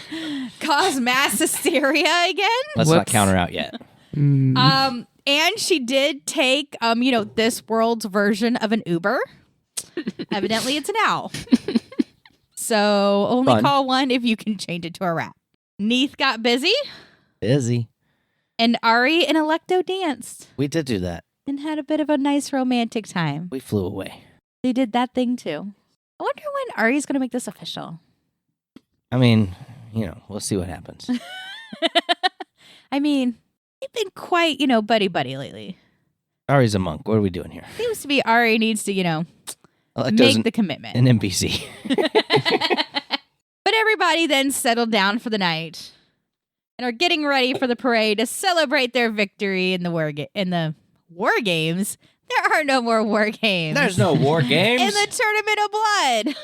cause mass hysteria again. Let's not Whoops. count her out yet. And she did take, this world's version of an Uber. Evidently, it's an owl. So only Fun. call one if you can change it to a rat. Neith got busy, Busy. and Ari and Electo danced We did do that. and had a bit of a nice romantic time. We flew away. They did that thing too. I wonder when Ari's going to make this official. I mean, we'll see what happens. I mean, they've been quite, buddy-buddy lately. Ari's a monk. What are we doing here? Seems to be Ari needs to, Electo's make the commitment. an NPC. But everybody then settled down for the night and are getting ready for the parade to celebrate their victory in the war games. There are no more war games. There's no war in games. the Tournament of Blood.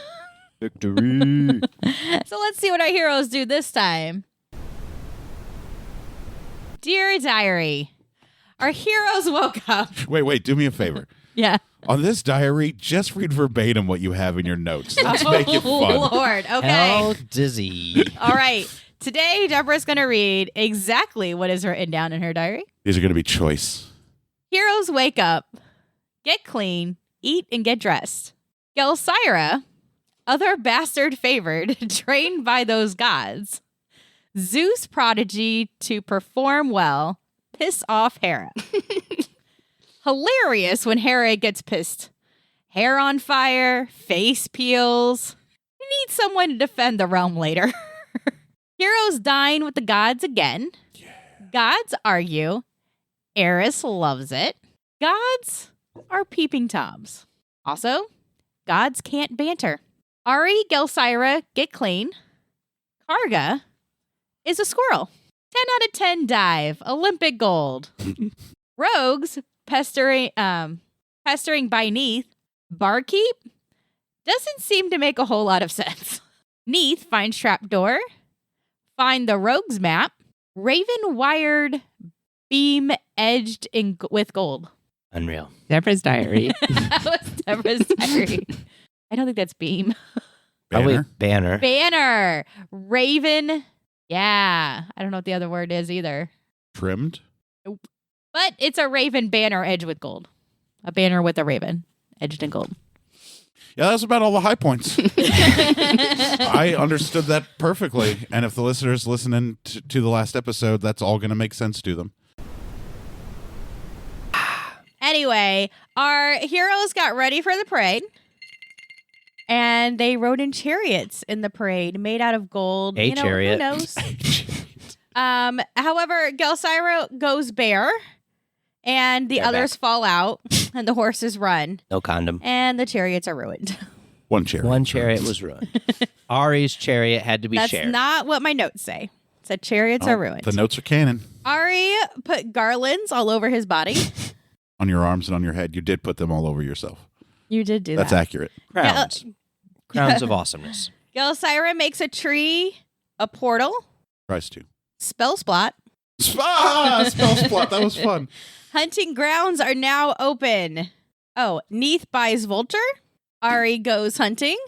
Victory. So let's see what our heroes do this time. Dear Diary, our heroes woke up. Wait, do me a favor. Yeah. On this diary, just read verbatim what you have in your notes. Let's make it fun. Lord. Okay. Hell dizzy. All right. Today, Deborah's going to read exactly what is written down in her diary. These are going to be choice. Heroes wake up, get clean, eat, and get dressed. Gelsira other bastard favored, trained by those gods. Zeus prodigy to perform well, piss off Hera. Hilarious when Hera gets pissed. Hair on fire, face peels. We need someone to defend the realm later. Heroes dine with the gods again. Gods argue. Eris loves it. Gods are peeping toms. Also, gods can't banter. Ari, Gelsira get clean. Karga is a squirrel. 10 out of 10 dive. Olympic gold. Rogues pestering by Neath. Barkeep doesn't seem to make a whole lot of sense. Neath finds trapdoor. Find the rogues map. Raven wired beam edged with gold. Unreal. Deborah's diary. That was Deborah's diary. I don't think that's beam. Banner. Banner. Banner. Raven. Yeah. I don't know what the other word is either. Trimmed. But it's a raven banner edged with gold. A banner with a raven edged in gold. Yeah, that's about all the high points. I understood that perfectly. And if the listeners listening to the last episode, that's all going to make sense to them. Anyway, our heroes got ready for the parade. And they rode in chariots in the parade made out of gold. A chariot. Who knows? However, Gelsira goes bare. And the They're others back. fall out. And the horses run. No condom. And the chariots are ruined. One chariot. One chariot was ruined. Ari's chariot had to be That's shared. not what my notes say. It said chariots Oh, are ruined. The notes are canon. Ari put garlands all over his body. On your arms and on your head. You did put them all over yourself. You did do That's that. accurate. Crowns. Crowns of awesomeness. Gelsira makes a tree, a portal, Tries to. spell splot. Spell spot. That was fun. Hunting grounds are now open. Oh, Neath buys Vulture. Ari goes hunting.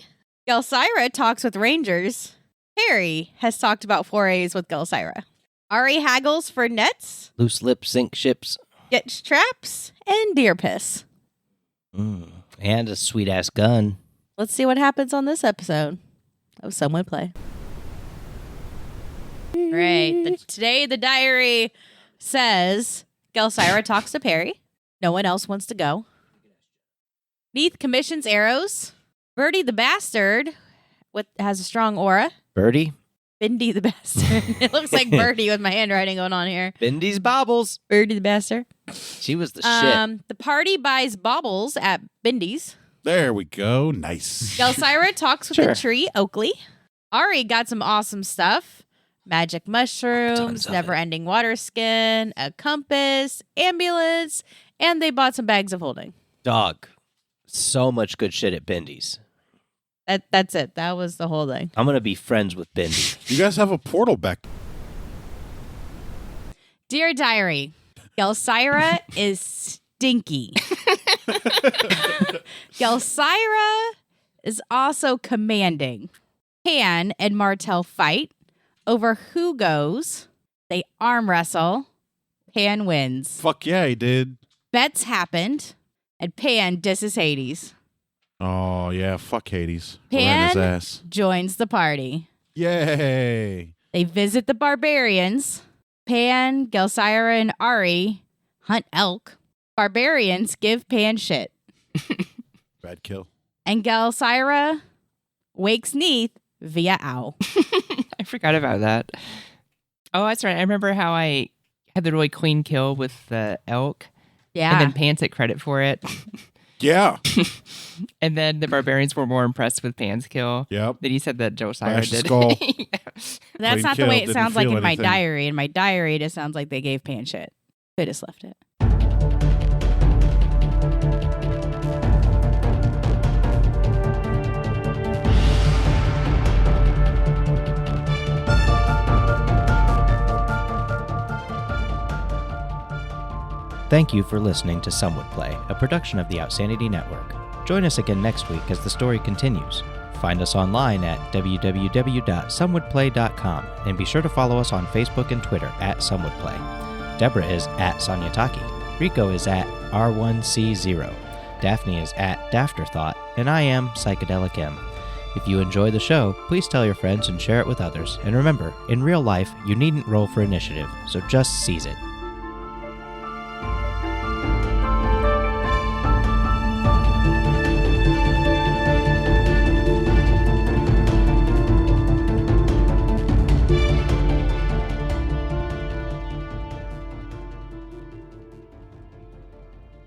Gelsira talks with rangers. Harry has talked about forays with Gelsira. Ari haggles for nets, Loose lips sink ships. gets traps, and deer piss. And a sweet ass gun. Let's see what happens on this episode of Someone Play. Right. Today, the diary says Gelsira talks to Perry. No one else wants to go. Neath commissions arrows. Birdie the bastard has a strong aura. Birdie. Bindi the bastard. It looks like Birdie with my handwriting going on here. Bindy's baubles. Birdie the bastard. She was the shit. The party buys baubles at Bindy's. There we go. Nice. Gelsira talks with Sure. the tree, Okey. Ari got some awesome stuff. Magic Tons mushrooms, of never-ending water skin, a compass, ambulance, and they bought some bags of holding. Dog. So much good shit at Bindy's. That's it. That was the whole thing. I'm going to be friends with Bindy. You guys have a portal back. Dear Diary, Gelsira is stinky. Gelsira is also commanding. Pan and Martell fight over who goes. They arm wrestle. Pan wins. Fuck yeah, he did. Bets happened, and Pan disses Hades. Oh, yeah. Fuck Hades. Pan Ran his ass. joins the party. Yay. They visit the barbarians. Pan, Gelsira, and Ari hunt elk. Barbarians give Pan shit. Bad kill. And Gelsira wakes Neath via owl. I forgot about that. Oh, that's right. I remember how I had the really clean kill with the elk. Yeah. And then Pan took credit for it. Yeah. And then the barbarians were more impressed with Pan's kill. Yep. Then he said that Josiah Bash the did. skull. That's Clean not the kill, way it didn't sounds like feel in my anything. diary. In my diary, it just sounds like they gave Pan shit. They just left it. Thank you for listening to Some Would Play, a production of the Outsanity Network. Join us again next week as the story continues. Find us online at www.somewouldplay.com and be sure to follow us on Facebook and Twitter at Some Would Play. Deborah is at Sonia Taki. Rico is at R1C0. Daphne is at Dafterthought, and I am Psychedelic M. If you enjoy the show, please tell your friends and share it with others. And remember, in real life, you needn't roll for initiative, so just seize it.